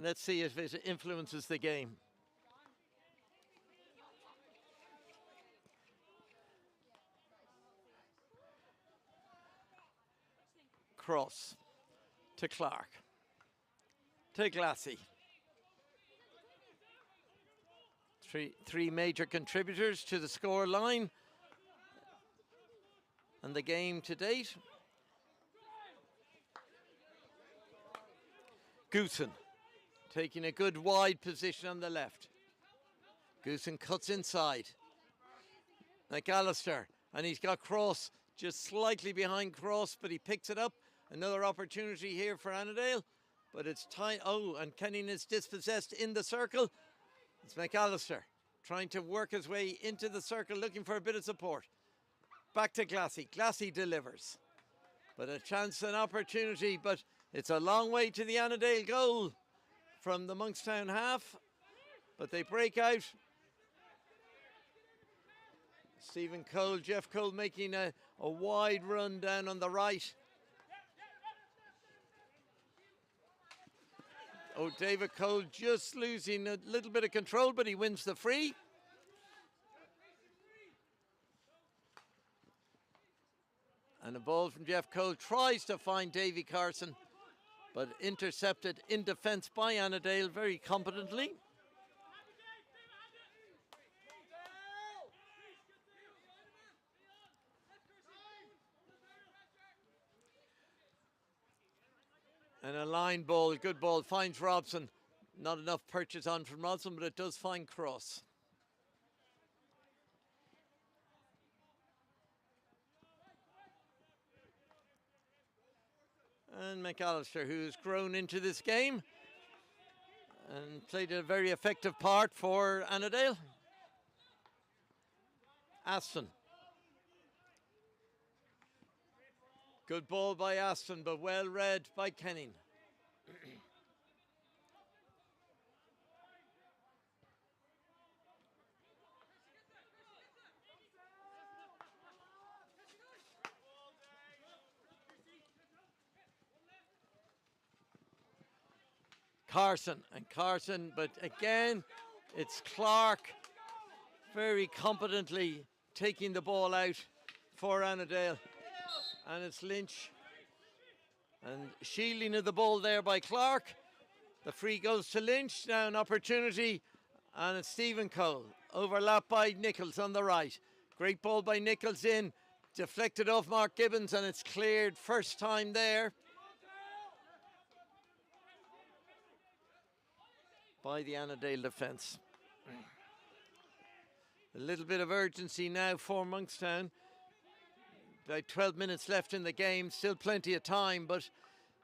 Let's see if it influences the game. Cross to Clark, to Glassy. Three major contributors to the score line and the game to date. Goosen taking a good wide position on the left. Goosen cuts inside. McAllister, and he's got Cross just slightly behind Cross, but he picks it up. Another opportunity here for Annadale, but it's tight. Oh, and Kenning is dispossessed in the circle. It's McAllister trying to work his way into the circle, looking for a bit of support. Back to Glassy. Glassy delivers. But a chance and opportunity, but it's a long way to the Annadale goal from the Monkstown half. But they break out. Stephen Cole, Jeff Cole making a wide run down on the right. Oh, David Cole just losing a little bit of control, but he wins the free. And a ball from Jeff Cole tries to find Davy Carson, but intercepted in defence by Annadale very competently. And a line ball, good ball, finds Robson. Not enough purchase on from Robson, but it does find Cross. And McAllister, who's grown into this game and played a very effective part for Annadale. Aston. Good ball by Aston, but well read by Kenning. Carson, but again, it's Clark very competently taking the ball out for Annadale. And it's Lynch. And shielding of the ball there by Clark. The free goes to Lynch. Now an opportunity. And it's Stephen Cole. Overlapped by Nichols on the right. Great ball by Nichols in. Deflected off Mark Gibbons and it's cleared first time there by the Annadale defence. A little bit of urgency now for Monkstown. About 12 minutes left in the game, still plenty of time, but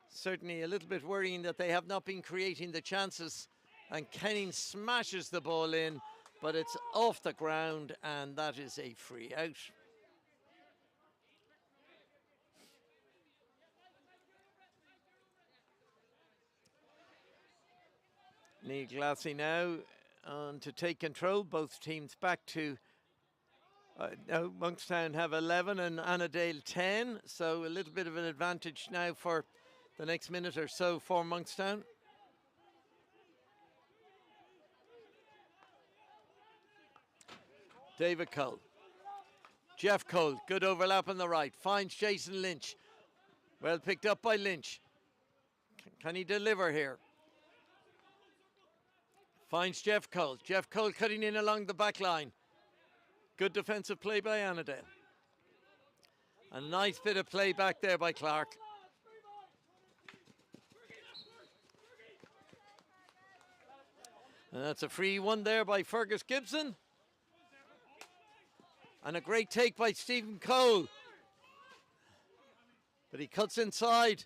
certainly a little bit worrying that they have not been creating the chances. And Kenning smashes the ball in, but it's off the ground, and that is a free out. Neil Glassy now on to take control. Both teams back to now Monkstown have 11 and Annadale 10, so a little bit of an advantage now for the next minute or so for Monkstown. David Cole. Jeff Cole, good overlap on the right, finds Jason Lynch. Well picked up by Lynch. Can he deliver here? Finds Jeff Cole. Jeff Cole cutting in along the back line. Good defensive play by Annadale. A nice bit of play back there by Clark. And that's a free one there by Fergus Gibson. And a great take by Stephen Cole. But he cuts inside.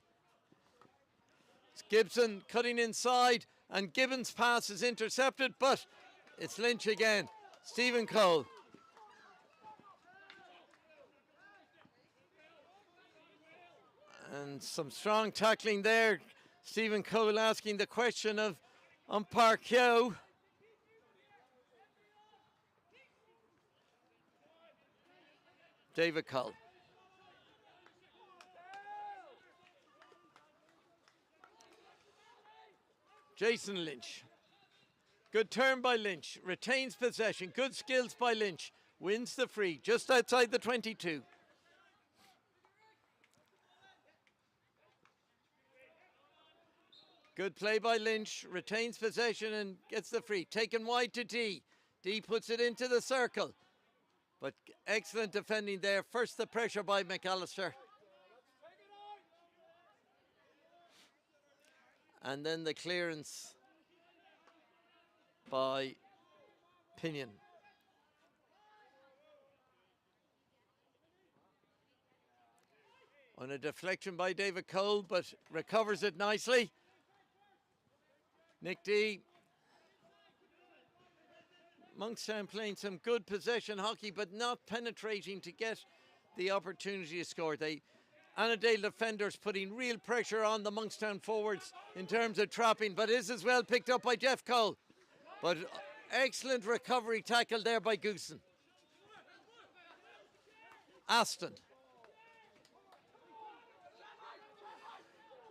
It's Gibson cutting inside. And Gibbons' pass is intercepted, but it's Lynch again. Stephen Cole. And some strong tackling there. Stephen Cole asking the question of umpire Keogh. David Cole. Jason Lynch. Good turn by Lynch. Retains possession. Good skills by Lynch. Wins the free just outside the 22. Good play by Lynch. Retains possession and gets the free. Taken wide to D. D puts it into the circle. But excellent defending there. First the pressure by McAllister. And then the clearance by Pinion. On a deflection by David Cole, but recovers it nicely. Nick D. Monkstown playing some good possession hockey, but not penetrating to get the opportunity to score. Annadale defenders putting real pressure on the Monkstown forwards in terms of trapping, but is as well picked up by Jeff Cole. But excellent recovery tackle there by Goosen. Aston.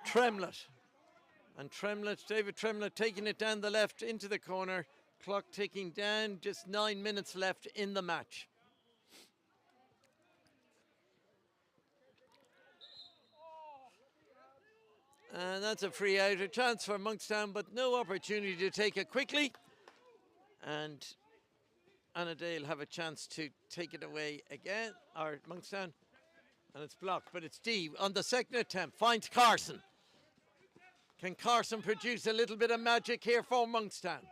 Tremlett. And David Tremlett taking it down the left into the corner. Clock ticking down, just 9 minutes left in the match. And that's a free out, a chance for Monkstown, but no opportunity to take it quickly. And Annadale have a chance to take it away again, or Monkstown, and it's blocked, but it's D on the second attempt, finds Carson. Can Carson produce a little bit of magic here for Monkstown?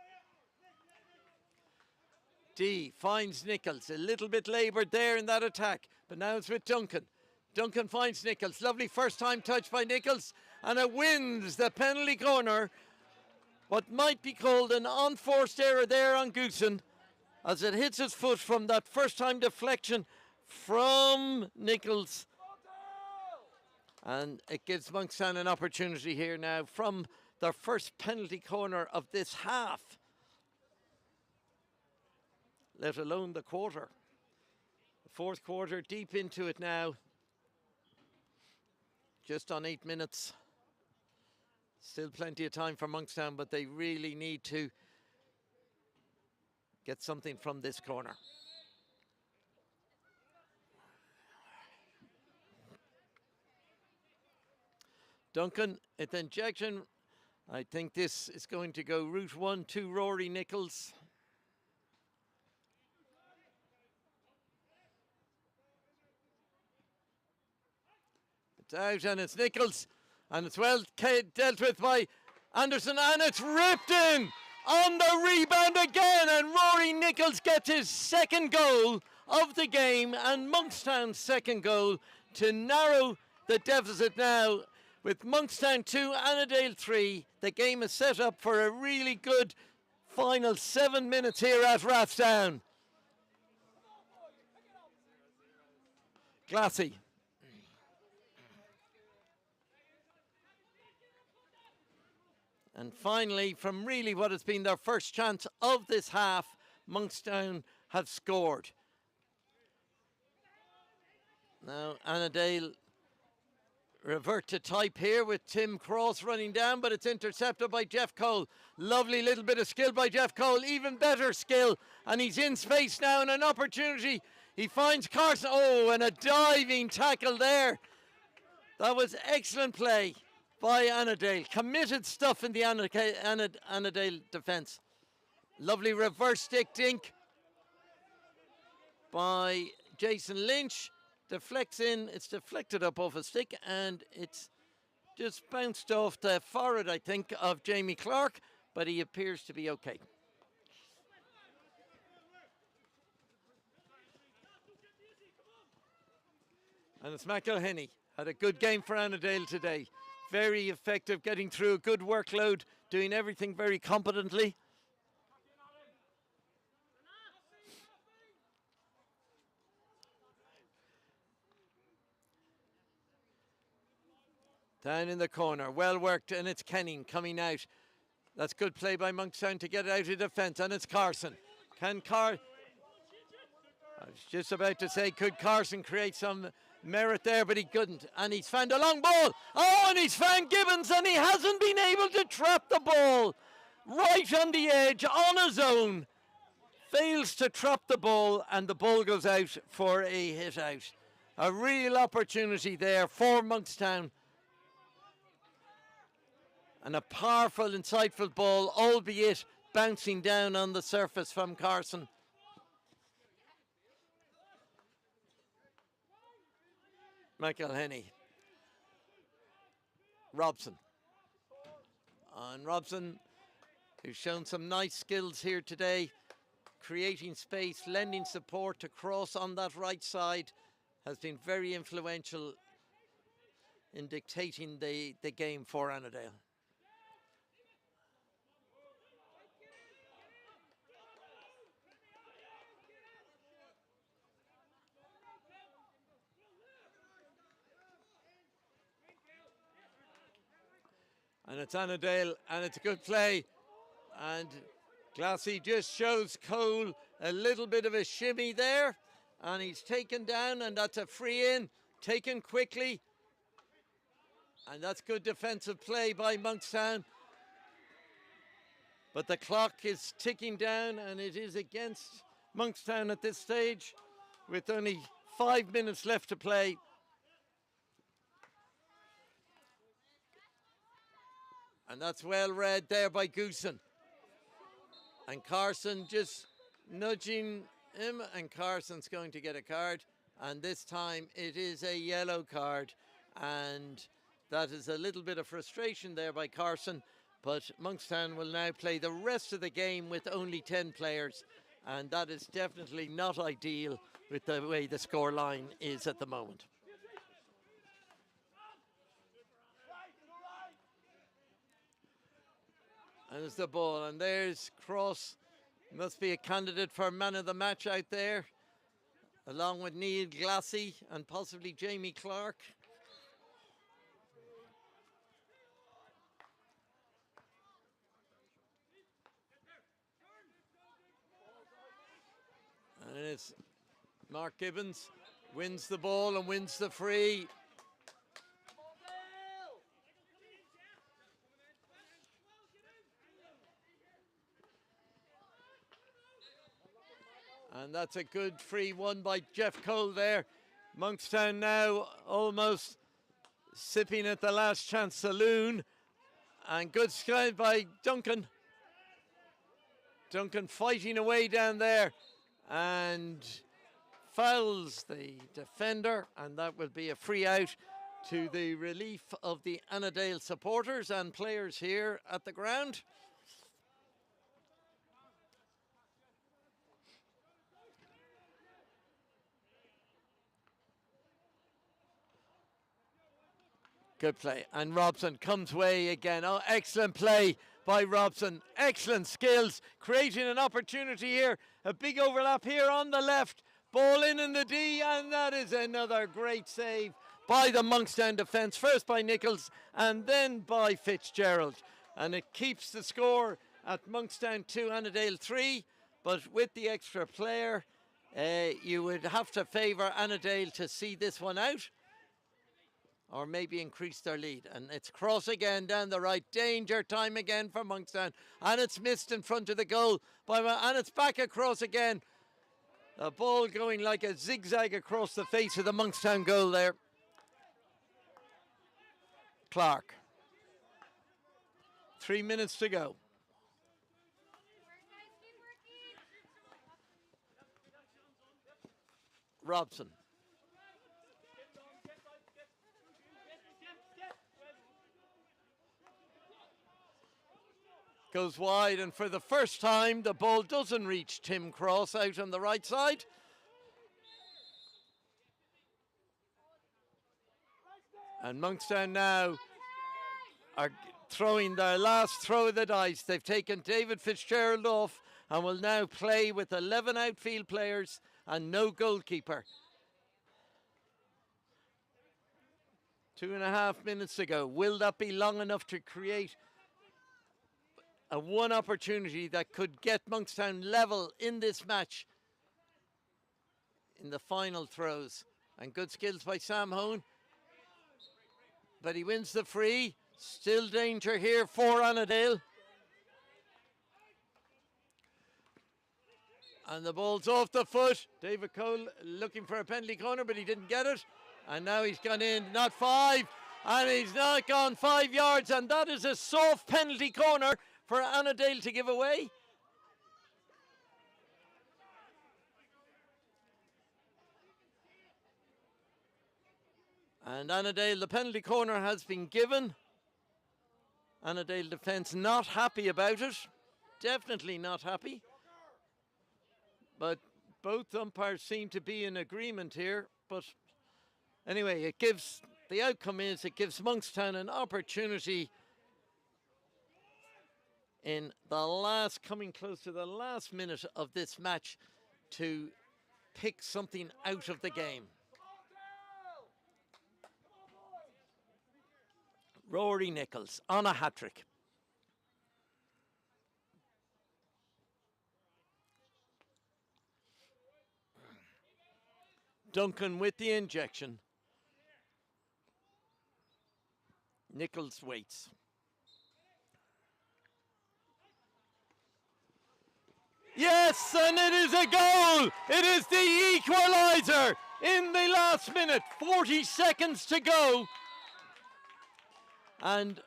D finds Nichols. A little bit laboured there in that attack, but now it's with Duncan. Duncan finds Nichols. Lovely first time touch by Nichols, and it wins the penalty corner. What might be called an unforced error there on Goosen, as it hits his foot from that first time deflection from Nichols. And it gives Monkstown an opportunity here now from their first penalty corner of this half, let alone the quarter. The fourth quarter, deep into it now, just on 8 minutes. Still plenty of time for Monkstown, but they really need to get something from this corner. Duncan at the injection. I think this is going to go route 1 to Rory Nichols. It's out and it's Nichols, and it's well dealt with by Anderson, and it's ripped in on the rebound again, and Rory Nichols gets his second goal of the game, and Monkstown's second goal to narrow the deficit now. With Monkstown 2, Annadale 3, the game is set up for a really good final 7 minutes here at Rathdown. Glassy. And finally, from really what has been their first chance of this half, Monkstown have scored. Now Annadale revert to type here with Tim Cross running down, but it's intercepted by Jeff Cole. Lovely little bit of skill by Jeff Cole, even better skill, and he's in space now and an opportunity. He finds Carson. Oh, and a diving tackle there. That was excellent play by Annadale. Committed stuff in the Annadale defence. Lovely reverse stick dink by Jason Lynch. Deflects in, it's deflected up off a stick, and it's just bounced off the forehead, I think, of Jamie Clark, but he appears to be okay. And it's McElhenney. Had a good game for Annadale today. Very effective, getting through a good workload, doing everything very competently. Down in the corner, well worked, and it's Kenning coming out. That's good play by Monkstown to get it out of defence, and it's Carson. I was just about to say, could Carson create some merit there, but he couldn't. And he's found a long ball. Oh, and he's found Gibbons, and he hasn't been able to trap the ball. Right on the edge, on his own. Fails to trap the ball, and the ball goes out for a hit out. A real opportunity there for Monkstown. And a powerful, insightful ball, albeit bouncing down on the surface from Carson. McElhenney. Robson. And Robson, who's shown some nice skills here today, creating space, lending support to Cross on that right side, has been very influential in dictating the game for Annadale. And it's Annadale, and it's a good play. And Glassy just shows Cole a little bit of a shimmy there. And he's taken down, and that's a free in, taken quickly. And that's good defensive play by Monkstown. But the clock is ticking down, and it is against Monkstown at this stage, with only 5 minutes left to play. And that's well read there by Goosen. And Carson just nudging him, and Carson's going to get a card. And this time it is a yellow card. And That is a little bit of frustration there by Carson, but Monkstown will now play the rest of the game with only 10 players, and that is definitely not ideal with the way the score line is at the moment. And there's the ball, and there's Cross. Must be a candidate for man of the match out there, along with Neil Glassy and possibly Jamie Clark. And it's Mark Gibbons wins the ball and wins the free. And that's a good free won by Jeff Cole there. Monkstown now almost sipping at the last chance saloon. And good skill by Duncan. Duncan fighting away down there and fouls the defender, and that will be a free out to the relief of the Annadale supporters and players here at the ground. Good play, and Robson comes away again. Oh, excellent play by Robson. Excellent skills, creating an opportunity here. A big overlap here on the left. Ball in the D, and that is another great save by the Monkstown defence. First by Nichols, and then by Fitzgerald. And it keeps the score at Monkstown 2, Annadale 3. But with the extra player, you would have to favour Annadale to see this one out, or maybe increase their lead. And it's Cross again down the right. Danger time again for Monkstown. And it's missed in front of the goal. And it's back across again. The ball going like a zigzag across the face of the Monkstown goal there. Clark. 3 minutes to go. Robson. Goes wide, and for the first time the ball doesn't reach Tim Cross out on the right side. And Monkstown now are throwing their last throw of the dice. They've taken David Fitzgerald off and will now play with 11 outfield players and no goalkeeper. 2.5 minutes to go. Will that be long enough to create a one opportunity that could get Monkstown level in this match in the final throws? And good skills by Sam Hone, but he wins the free. Still danger here for Annadale, and the ball's off the foot. David Cole looking for a penalty corner, but he didn't get it, and now he's gone in, not 5, and he's not gone 5 yards, and that is a soft penalty corner for Annadale to give away. And Annadale, the penalty corner has been given. Annadale defence not happy about it. Definitely not happy. But both umpires seem to be in agreement here. But anyway, it gives, the outcome is it gives Monkstown an opportunity in the last, coming close to the last minute of this match, to pick something out of the game. Rory Nichols on a hat-trick. Duncan with the injection. Nichols waits. Yes, and it is a goal! It is the equaliser in the last minute. 40 seconds to go. And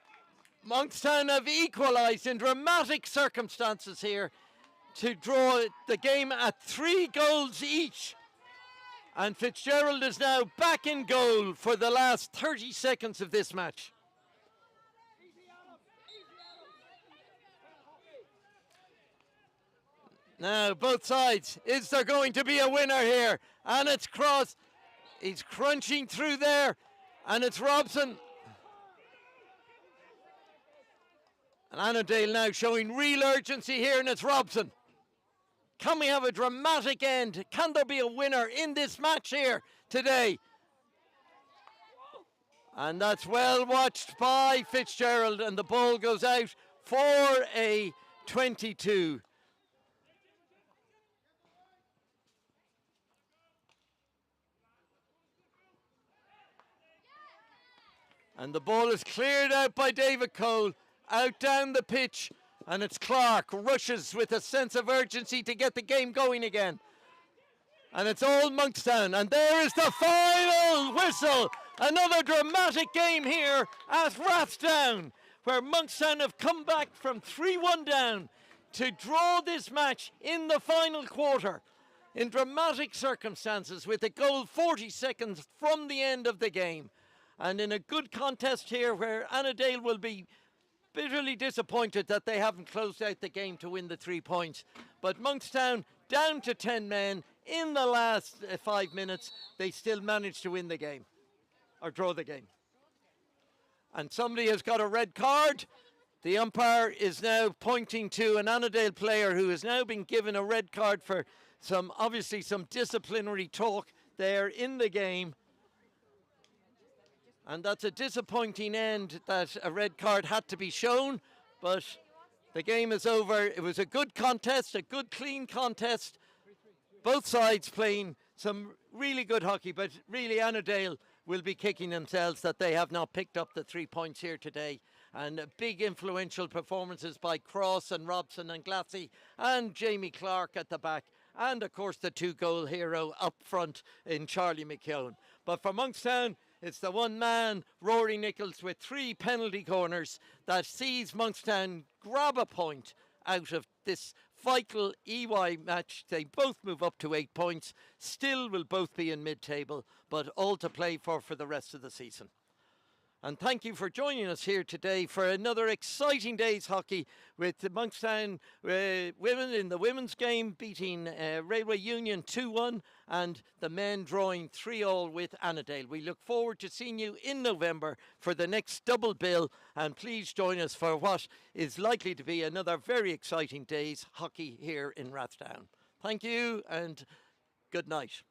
Monkstown have equalised in dramatic circumstances here to draw the game at 3 goals each. And Fitzgerald is now back in goal for the last 30 seconds of this match. Now, both sides. Is there going to be a winner here? And it's Cross. He's crunching through there. And it's Robson. And Annadale now showing real urgency here, and it's Robson. Can we have a dramatic end? Can there be a winner in this match here today? And that's well watched by Fitzgerald, and the ball goes out for a 22. And the ball is cleared out by David Cole, out down the pitch, and it's Clark rushes with a sense of urgency to get the game going again. And it's all Monkstown, and there is the final whistle. Another dramatic game here at Rathdown, where Monkstown have come back from 3-1 down to draw this match in the final quarter in dramatic circumstances with a goal 40 seconds from the end of the game. And in a good contest here where Annadale will be bitterly disappointed that they haven't closed out the game to win the 3 points. But Monkstown down to 10 men in the last 5 minutes, they still managed to win the game or draw the game. And somebody has got a red card. The umpire is now pointing to an Annadale player who has now been given a red card for obviously some disciplinary talk there in the game. And that's a disappointing end that a red card had to be shown, but the game is over. It was a good contest, a good clean contest. Both sides playing some really good hockey, but really Annadale will be kicking themselves that they have not picked up the 3 points here today. And big influential performances by Cross and Robson and Glassy and Jamie Clark at the back. And of course the 2-goal hero up front in Charlie McKeown. But for Monkstown, it's the one man, Rory Nichols, with 3 penalty corners that sees Monkstown grab a point out of this vital EY match. They both move up to 8 points, still will both be in mid-table, but all to play for the rest of the season. And thank you for joining us here today for another exciting day's hockey with the Monkstown women in the women's game beating Railway Union 2-1 and the men drawing 3-3 with Annadale. We look forward to seeing you in November for the next double bill, and please join us for what is likely to be another very exciting day's hockey here in Rathdown. Thank you and good night.